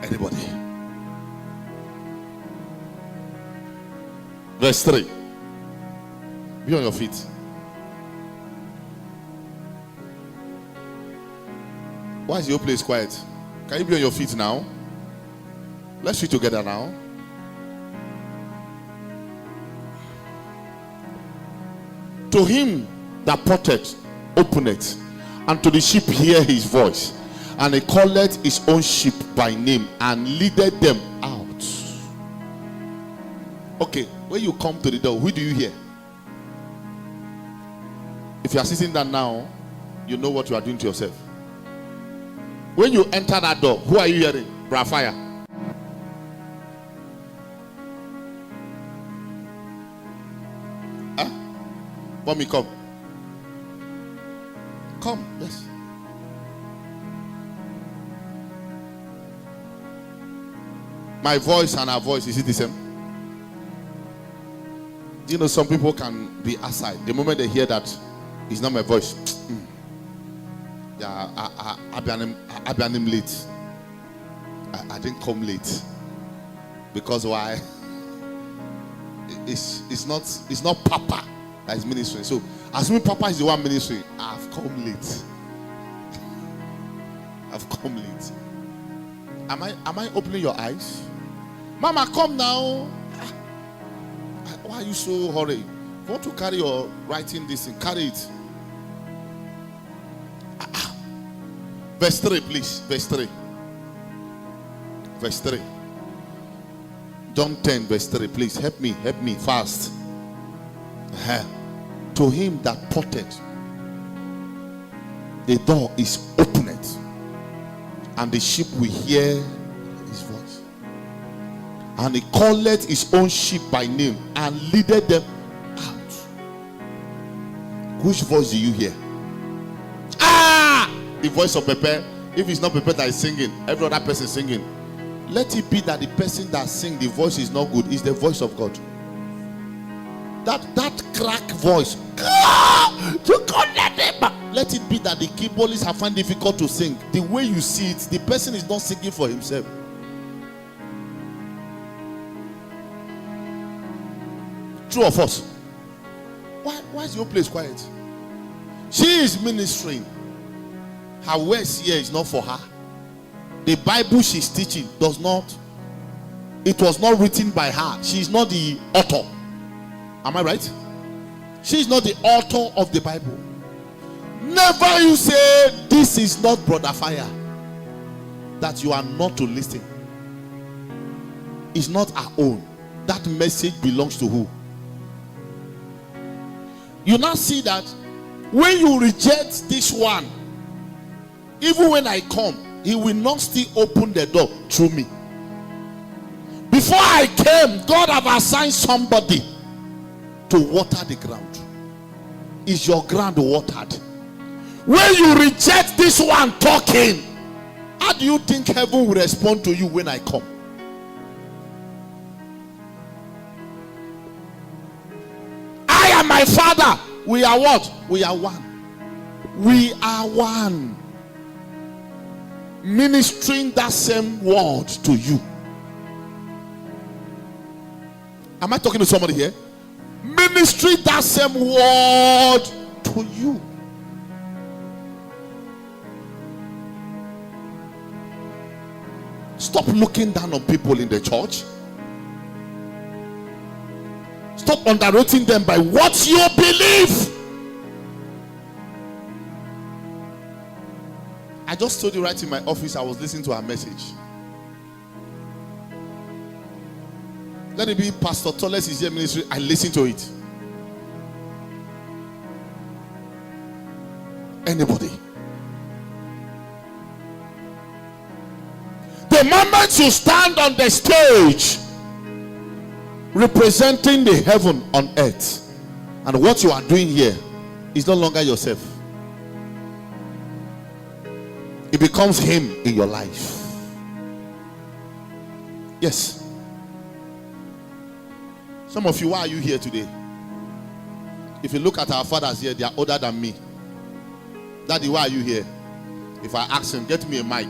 Anybody. Verse 3. Be on your feet. Why is your place quiet? Can you be on your feet now? Let's read together now. To him that porteth, openeth, and to the sheep hear his voice, and he calleth his own sheep by name, and leadeth them out. Okay, when you come to the door, who do you hear? If you are sitting down now, you know what you are doing to yourself. When you enter that door, who are you hearing? Brafire. Huh? Mommy, come. Come, yes. My voice and her voice, is it the same? Do you know some people can be aside the moment they hear that it's not my voice? Yeah, I'm late. I didn't come late because why? It's not Papa that is ministering. So assuming Papa is the one ministering, I've come late. I've come late. Am I opening your eyes? Mama, come now. Why are you so hurried? If you want to carry your writing this thing, carry it. Verse 3, please. Verse 3. Verse 3. John 10, verse 3. Please help me fast. To him that porteth, the door is opened, and the sheep will hear his voice. And he calleth his own sheep by name, and leadeth them out. Which voice do you hear? The voice of Pepe. If it's not Pepe that is singing, every other person singing, let it be that the person that sings, the voice is not good, is the voice of God. That crack voice, let it be that the keyboardists have found difficult to sing. The way you see it, the person is not singing for himself. True or false? Why is your place quiet? She is ministering. Her words here is not for her. The Bible she's teaching does not. It was not written by her. She is not the author. Am I right? She is not the author of the Bible. Never you say this is not Brother Fire, that you are not to listen. It's not her own. That message belongs to who? You now see that when you reject this one, even when I come, he will not still open the door through me. Before I came, God have assigned somebody to water the ground. Is your ground watered? When you reject this one talking, how do you think heaven will respond to you when I come? I am my Father We are what? We are one. We are one. Ministering that same word to you. Am I talking to somebody here? Ministering that same word to you. Stop looking down on people in the church. Stop underrating them by what you believe. I just told you right in my office, I was listening to her message. Let it be Pastor Toles is here ministry. I listen to it. Anybody. The moment you stand on the stage representing the heaven on earth, and what you are doing here is no longer yourself. It becomes him in your life. Yes. Some of you, why are you here today? If you look at our fathers here, they are older than me. Daddy, why are you here? If I ask him, get me a mic.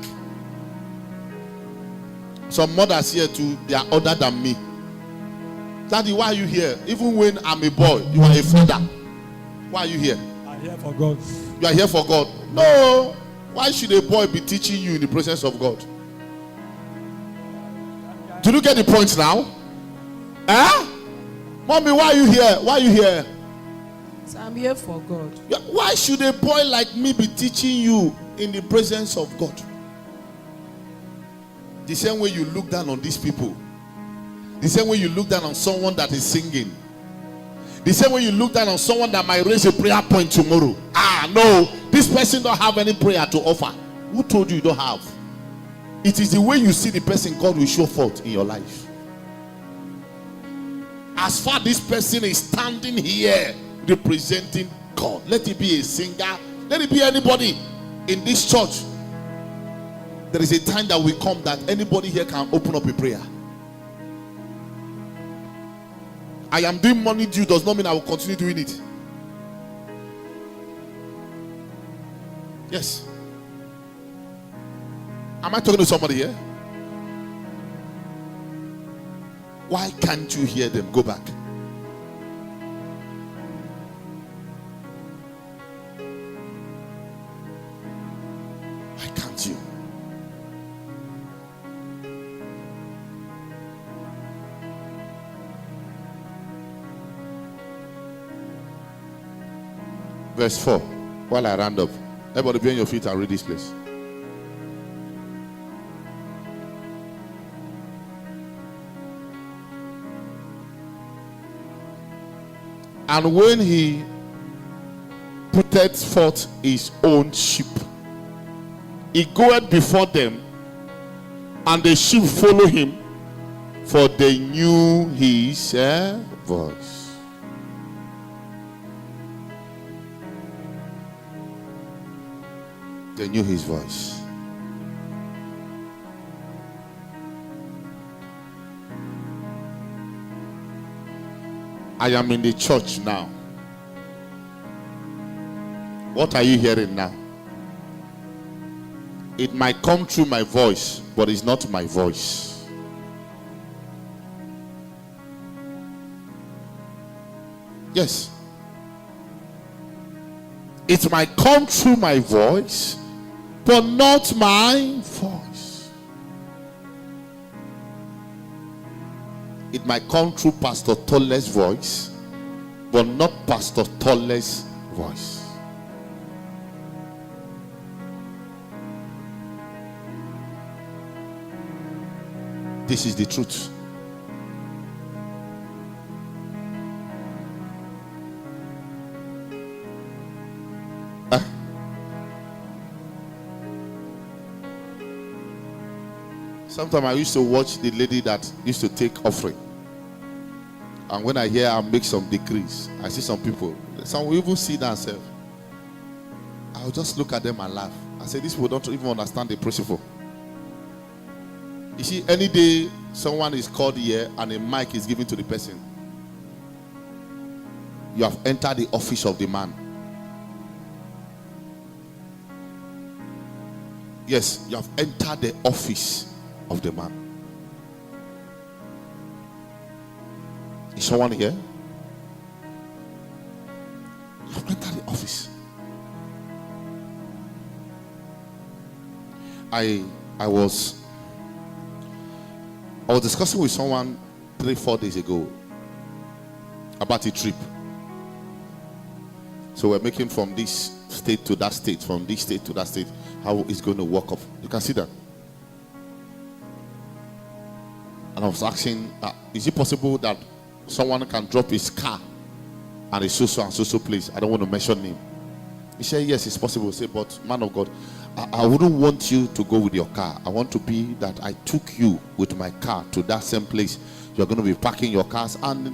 Some mothers here too, they are older than me. Daddy, why are you here? Even when I'm a boy, you are a father. Why are you here? I'm here for God. You are here for God. No. Why should a boy be teaching you in the presence of God? Do you get the point now? Eh? Mommy, why are you here? Why are you here? So I'm here for God. Why should a boy like me be teaching you in the presence of God? The same way you look down on these people. The same way you look down on someone that is singing. The same way you look down on someone that might raise a prayer point tomorrow. No, this person don't have any prayer to offer. Who told you you don't have? It is the way you see the person God will show forth in your life. As far as this person is standing here representing God, let it be a singer, let it be anybody in this church. There is a time that will come that anybody here can open up a prayer. I am doing money due does not mean I will continue doing it. Yes. Am I talking to somebody here? Why can't you hear them? Go back. Why can't you? Verse 4. While I round up, everybody be on your feet and read this place. And when he putteth forth his own sheep, he goeth before them, and the sheep follow him, for they knew his voice. They knew his voice. I am in the church now. What are you hearing now? It might come through my voice, but it's not my voice. Yes. It might come through my voice, but not my voice. It might come through Pastor Tole's voice, but not Pastor Tole's voice. This is the truth. Sometimes I used to watch the lady that used to take offering. And when I hear her make some decrees, I see some people, some will even see themselves. I'll just look at them and laugh. I say, these people don't even understand the principle. You see, any day someone is called here and a mic is given to the person, you have entered the office of the man. Yes, you have entered the office of the man. Is someone here? You have entered the office. I was discussing with someone 3-4 days ago about a trip. So we're making from this state to that state, from this state to that state, how it's going to work up. You can see that. And I was asking, is it possible that someone can drop his car at a so and so place? I don't want to mention name. He said, yes, it's possible. I said, but man of God, I wouldn't want you to go with your car. I want to be that I took you with my car to that same place. You're going to be parking your cars, and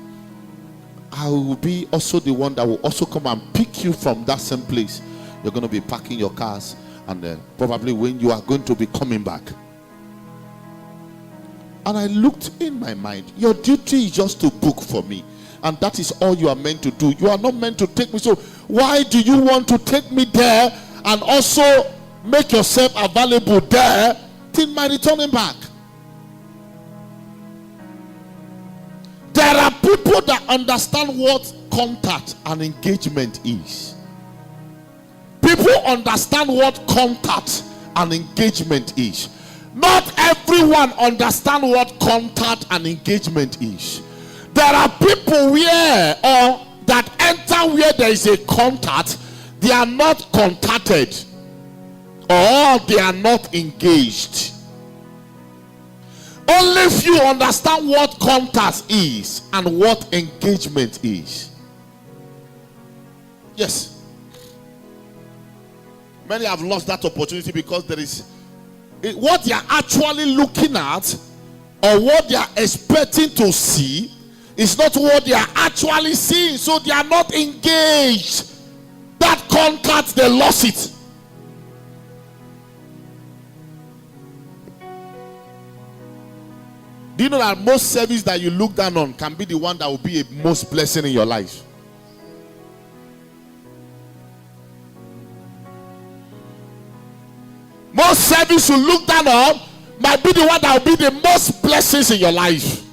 I will be also the one that will also come and pick you from that same place. You're going to be parking your cars, and probably when you are going to be coming back. And I looked in my mind, your duty is just to book for me, and that is all you are meant to do. You are not meant to take me. So why do you want to take me there and also make yourself available there till my returning back? There are people that understand what contact and engagement is. People understand what contact and engagement is. Not everyone understands what contact and engagement is. There are people that enter where there is a contact, they are not contacted, or they are not engaged. Only few understand what contact is and what engagement is. Yes. Many have lost that opportunity because there is what they are actually looking at, or what they are expecting to see, is not what they are actually seeing. So they are not engaged. That contact, they lost it. Do you know that most service that you look down on can be the one that will be a most blessing in your life? Most service you look down on might be the one that will be the most blessings in your life.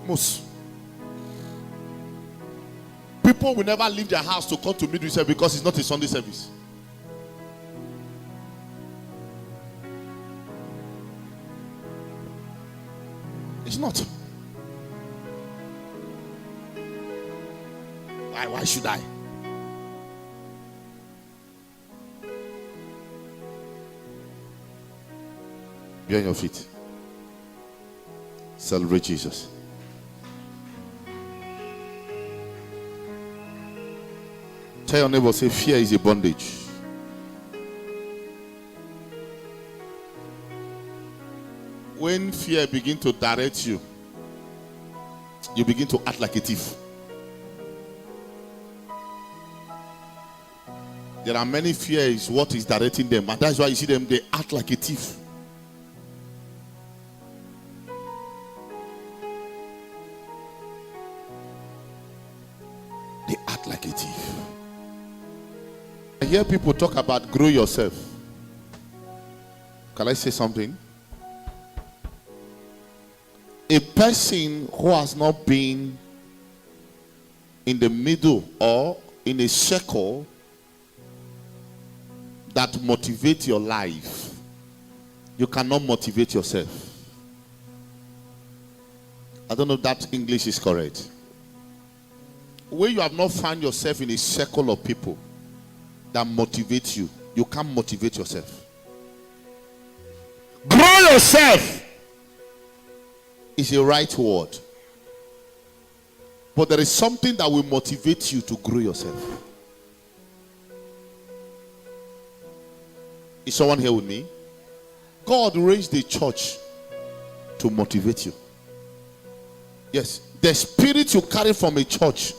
Most people will never leave their house to come to midweek service because it's not a Sunday service. It's not. Why should I? Be on your feet. Celebrate Jesus. Tell your neighbor, say, fear is a bondage. When fear begins to direct you, you begin to act like a thief. There are many fears what is directing them, and that's why you see them, they act like a thief. They act like a thief. I hear people talk about grow yourself. Can I say something? A person who has not been in the middle or in a circle that motivates your life, you cannot motivate yourself. I don't know if that English is correct. When you have not found yourself in a circle of people that motivate you, you can't motivate yourself. Grow yourself is a right word, but there is something that will motivate you to grow yourself. Is someone here with me? God raised the church to motivate you. Yes, the spirit you carry from a church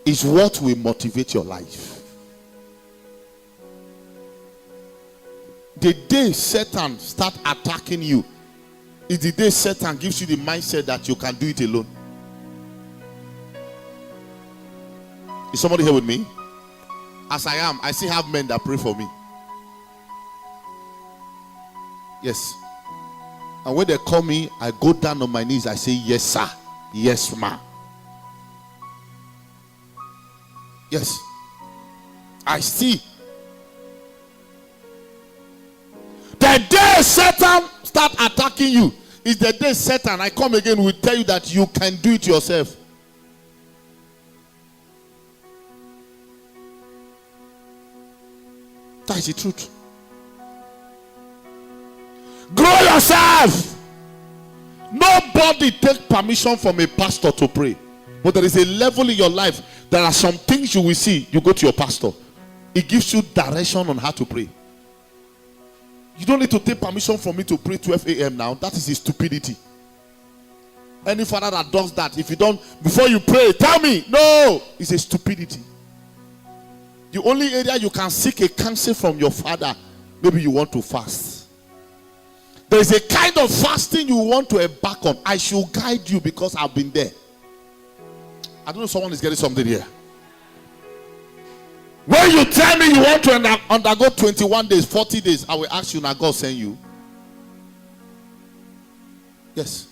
is what will motivate your life. The day Satan start attacking you, is the day Satan gives you the mindset that you can do it alone. Is somebody here with me? As I am, I still have men that pray for me. Yes. And when they call me, I go down on my knees. I say, yes, sir. Yes, ma. Yes. I see. The day Satan start attacking you is the day Satan, I come again, will tell you that you can do it yourself. That is the truth. Grow yourself. Nobody take permission from a pastor to pray. But there is a level in your life. There are some things you will see. You go to your pastor. It gives you direction on how to pray. You don't need to take permission from me to pray 12 a.m. now. That is a stupidity. Any father that does that, if you don't, before you pray, tell me. No, it's a stupidity. The only area you can seek a counsel from your father, maybe you want to fast. There is a kind of fasting you want to embark on. I should guide you because I've been there. I don't know if someone is getting something here. When you tell me you want to undergo 21 days, 40 days, I will ask you, now God send you. Yes.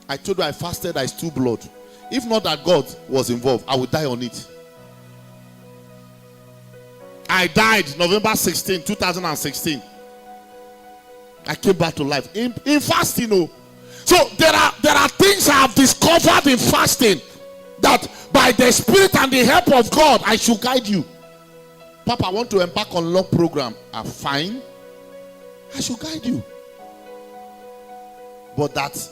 I told you I fasted, I stole blood. If not that God was involved, I would die on it. I died November 16, 2016. I came back to life in fasting. Oh. So there are things I have discovered in fasting that by the Spirit and the help of God, I should guide you. Papa, I want to embark on long program. Fine. I should guide you. But that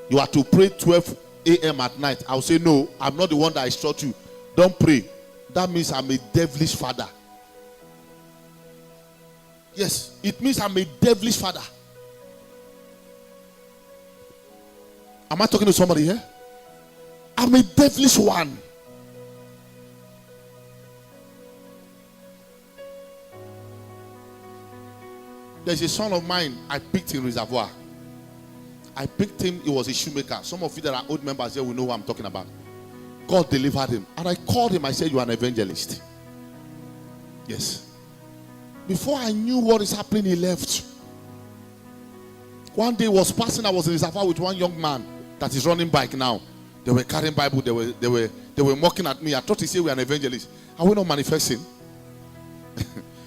you are to pray 12 a.m. at night. I'll say, no, I'm not the one that instructed you. Don't pray. That means I'm a devilish father. Yes, it means I'm a devilish father. Am I talking to somebody here? I'm a devilish one. There's a son of mine I picked in Reservoir. I picked him, he was a shoemaker. Some of you that are old members here will know what I'm talking about. God delivered him. And I called him, I said, you are an evangelist. Yes. Before I knew what is happening, he left. One day I was passing, I was in Asaba with one young man that is running bike now. They were carrying Bible, they were mocking at me. I thought he said we are an evangelist. Are we not manifesting?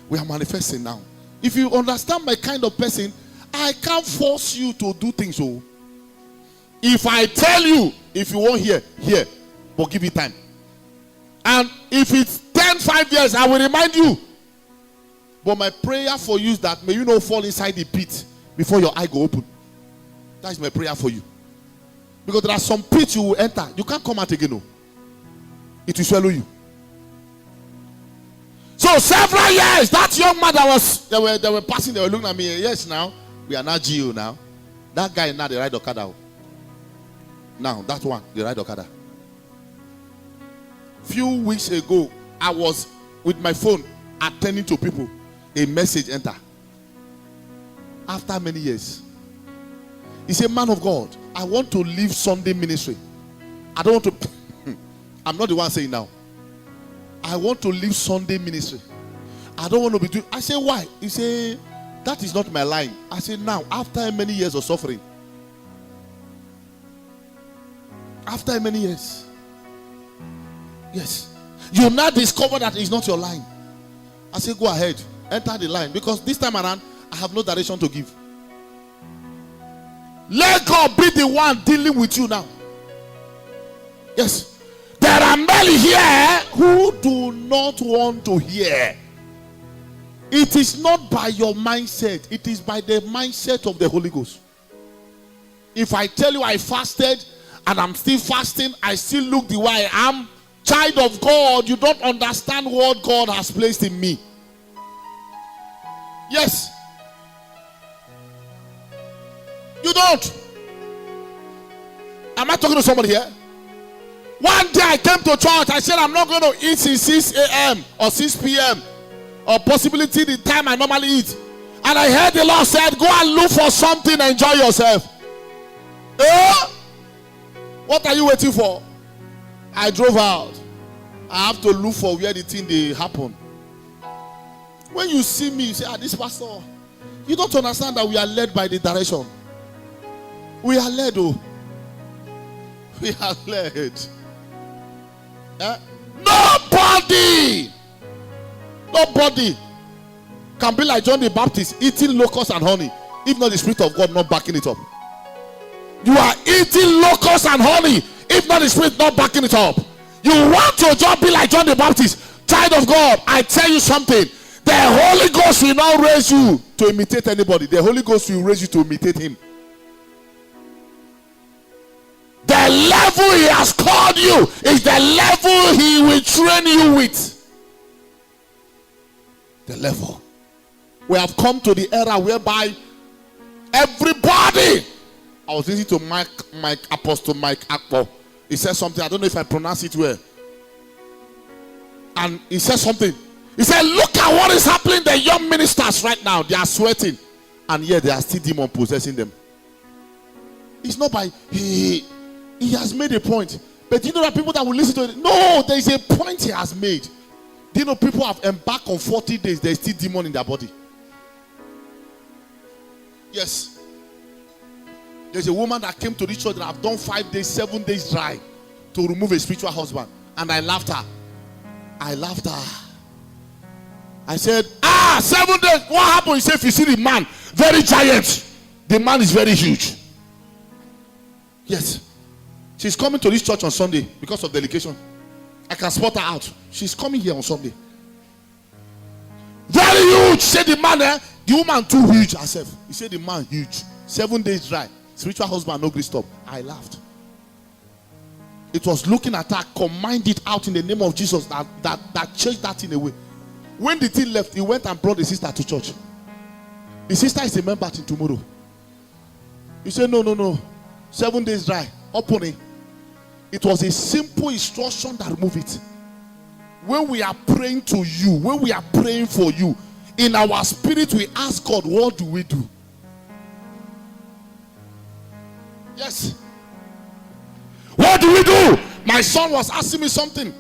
We are manifesting now. If you understand my kind of person, I can't force you to do things. So if I tell you, if you won't hear, but give it time. And if it's 5 years, I will remind you. But my prayer for you is that may you not fall inside the pit before your eye go open. That is my prayer for you. Because there are some pits you will enter. You can't come out again. No. It will swallow you. So several years, that young man that they were passing, they were looking at me. Yes, now we are not GO now. That guy now they ride Okada. Now that one they ride Okada. Few weeks ago, I was with my phone attending to people. A message enter. After many years, he said, man of God, I want to leave Sunday ministry. I don't want to. I'm not the one saying now. I want to leave Sunday ministry. I don't want to be doing. I say, why? He said, that is not my line. I said, now, after many years of suffering, after many years, yes, you now discover that it's not your line. I say, go ahead, enter the line, because this time around, I have no direction to give. Let God be the one dealing with you now. Yes. There are many here who do not want to hear. It is not by your mindset. It is by the mindset of the Holy Ghost. If I tell you I fasted and I'm still fasting, I still look the way I am, child of God, you don't understand what God has placed in me. Yes. You don't. Am I talking to somebody here? One day I came to church. I said I'm not going to eat since 6 a.m. or 6 p.m. or possibility the time I normally eat. And I heard the Lord said, go and look for something, enjoy yourself. What are you waiting for? I drove out. I have to look for where the thing they happen. When you see me, you say, this pastor, you don't understand that we are led by the direction. We are led, oh. We are led. Nobody can be like John the Baptist eating locusts and honey, if not the Spirit of God not backing it up. You are eating locusts and honey, if not the Spirit not backing it up. You want to just be like John the Baptist, child of God. I tell you something. The Holy Ghost will not raise you to imitate anybody. The Holy Ghost will raise you to imitate Him. The level He has called you is the level He will train you with. The level. We have come to the era whereby everybody. I was listening to Apostle Agbor. He said something. I don't know if I pronounce it well. And he said something. He said, look at what is happening. The young ministers right now, they are sweating, and yet they are still demon possessing them. It's not by he has made a point. But you know that people that will listen to it, no, there is a point he has made. Do you know people have embarked on 40 days, there is still demon in their body? Yes. There's a woman that came to this church and have done 5 days, 7 days dry to remove a spiritual husband. And I laughed her. I said, 7 days. What happened? He said, if you see the man, very giant. The man is very huge. Yes. She's coming to this church on Sunday because of delegation. I can spot her out. She's coming here on Sunday. Very huge. Said the man, the woman too huge herself. He said the man huge. 7 days dry. Spiritual husband, no grace stop. I laughed. It was looking at her, command it out in the name of Jesus that changed that in a way. When the thing left, he went and brought the sister to church. The sister is a member till tomorrow. He said, no. 7 days dry. Open it. It was a simple instruction that removed it. When we are praying to you, when we are praying for you, in our spirit we ask God, what do we do? Yes. What do we do? My son was asking me something.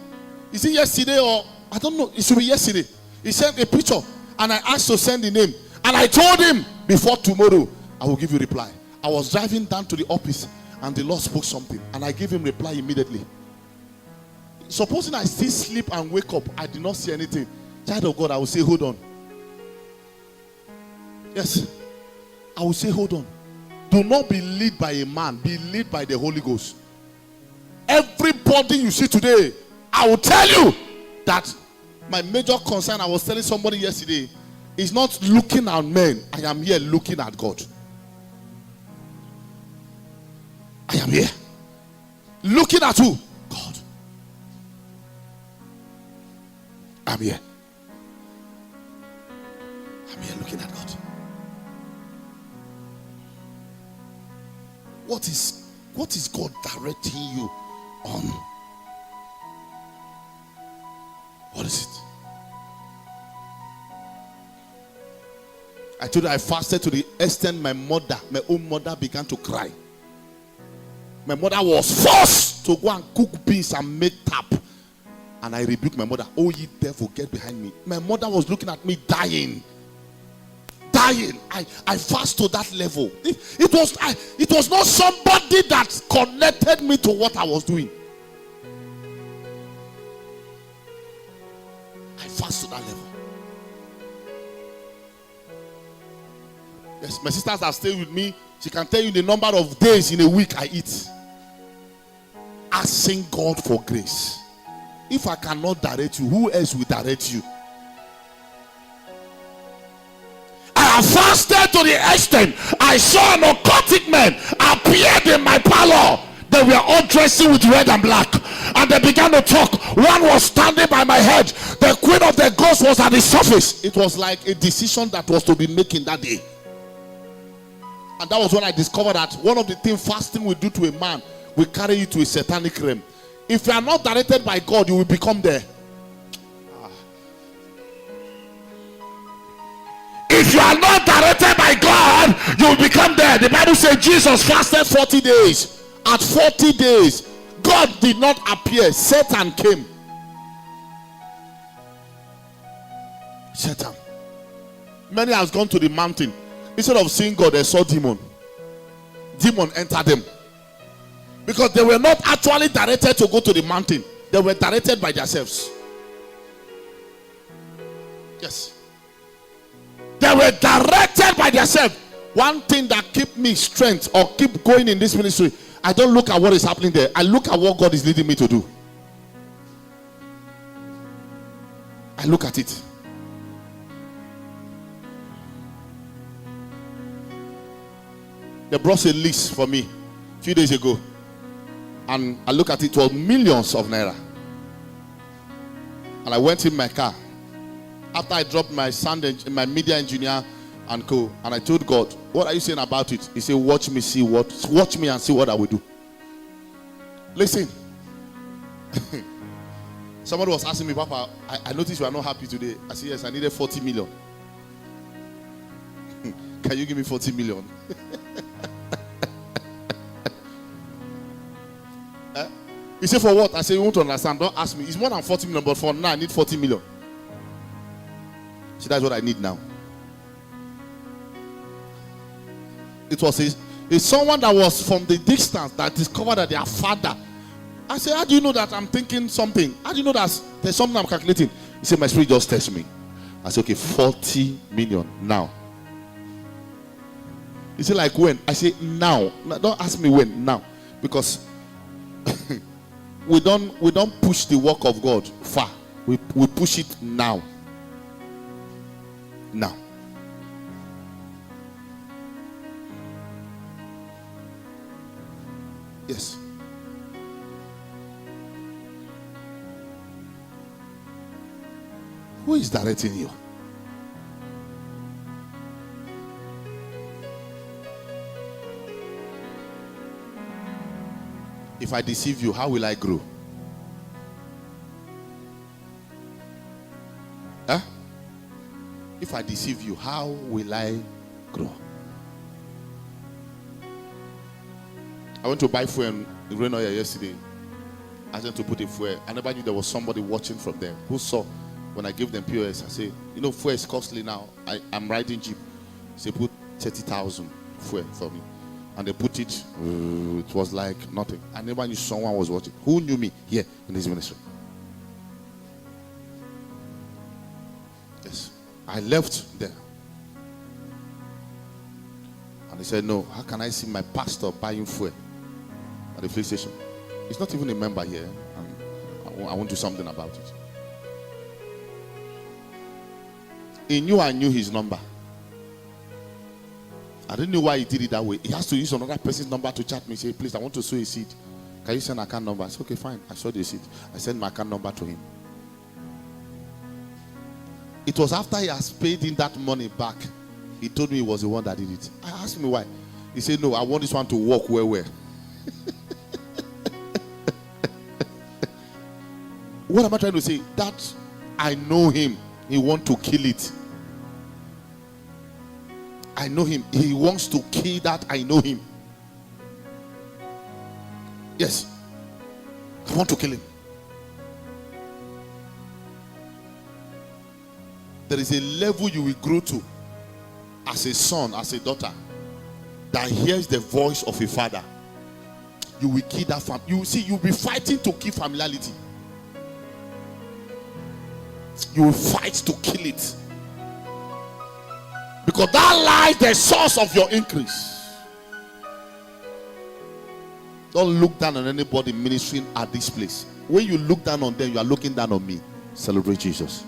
Is it yesterday or I don't know? It should be yesterday. He sent a picture and I asked to send the name. And I told him, before tomorrow, I will give you a reply. I was driving down to the office and the Lord spoke something. And I gave him reply immediately. Supposing I still sleep and wake up, I did not see anything. Child of God, I will say, hold on. Yes. I will say, hold on. Do not be led by a man. Be led by the Holy Ghost. Everybody you see today, I will tell you that my major concern, I was telling somebody yesterday, is not looking at men. I am here looking at God. I am here looking at who? God. I'm here. I'm here looking at God. What is God directing you on? What is it? I told you I fasted to the extent my own mother began to cry. My mother was forced to go and cook beans and make tap. And I rebuked my mother. Oh, ye devil, get behind me. My mother was looking at me dying. I fast to that level. It was not somebody that connected me to what I was doing. I fast to that level. Yes, my sisters have stayed with me. She can tell you the number of days in a week I eat. Asking God for grace. If I cannot direct you, who else will direct you? I fasted to the extent I saw an occultic man appeared in my parlor. They were all dressing with red and black, and they began to talk. One was standing by my head. The queen of the ghost was at the surface. It was like a decision that was to be making that day. And that was when I discovered that one of the things fasting will do to a man will carry you to a satanic realm. If you are not directed by God, you will become there. If you are not you will become there. The Bible says Jesus fasted 40 days. At 40 days, God did not appear. Satan came. Satan. Many has gone to the mountain. Instead of seeing God, they saw demon. Demon entered them. Because they were not actually directed to go to the mountain. They were directed by themselves. Yes. They were directed by themselves. One thing that keep me strength or keep going in this ministry, I don't look at what is happening there. I look at what God is leading me to do. I look at it. They brought a list for me a few days ago. And I look at it, it was millions of naira. And I went in my car. After I dropped my my media engineer and co, and I told God, what are you saying about it? He said, watch me and see what I will do. Listen. Somebody was asking me, Papa, I noticed you are not happy today. I said, yes, I needed 40 million. Can you give me 40 million? He said, for what? I said, you won't understand. Don't ask me. It's more than 40 million, but for now, I need 40 million. So that's what I need now. It was someone that was from the distance that discovered that their father. I said, how do you know that I'm thinking something? How do you know that there's something I'm calculating? He said, my spirit just tests me. I said, okay, 40 million now. He said, like when? I said, now. Don't ask me when, now. Because we don't push the work of God far. We push it now. Now. Yes. Who is directing you? If I deceive you, how will I grow? Huh? If I deceive you, how will I grow? I went to buy fuel in Rain Oil yesterday. I asked them to put a fuel. I never knew there was somebody watching from them who saw when I gave them POS. I say, you know, fuel is costly now. I'm riding Jeep. So they put 30,000 fuel for me. And they put it, it was like nothing. I never knew someone was watching. Who knew me here in this ministry? Yes. I left there. And they said, no, how can I see my pastor buying fuel at the police station? He's not even a member here. And I want to do something about it. He knew I knew his number. I didn't know why he did it that way. He has to use another person's number to chat me. Say, please, I want to sow a seed. Can you send an account number? I said, okay, fine. I sowed the seed. I sent my account number to him. It was after he has paid in that money back. He told me he was the one that did it. I asked him why. He said, no, I want this one to work well. What am I trying to say? That I know him. He wants to kill it. I know him. He wants to kill that. I know him. Yes. I want to kill him. There is a level you will grow to as a son, as a daughter, that hears the voice of a father. You will kill that family. You will see, you'll be fighting to kill familiarity. You will fight to kill it. Because that lies the source of your increase. Don't look down on anybody ministering at this place. When you look down on them, you are looking down on me. Celebrate Jesus.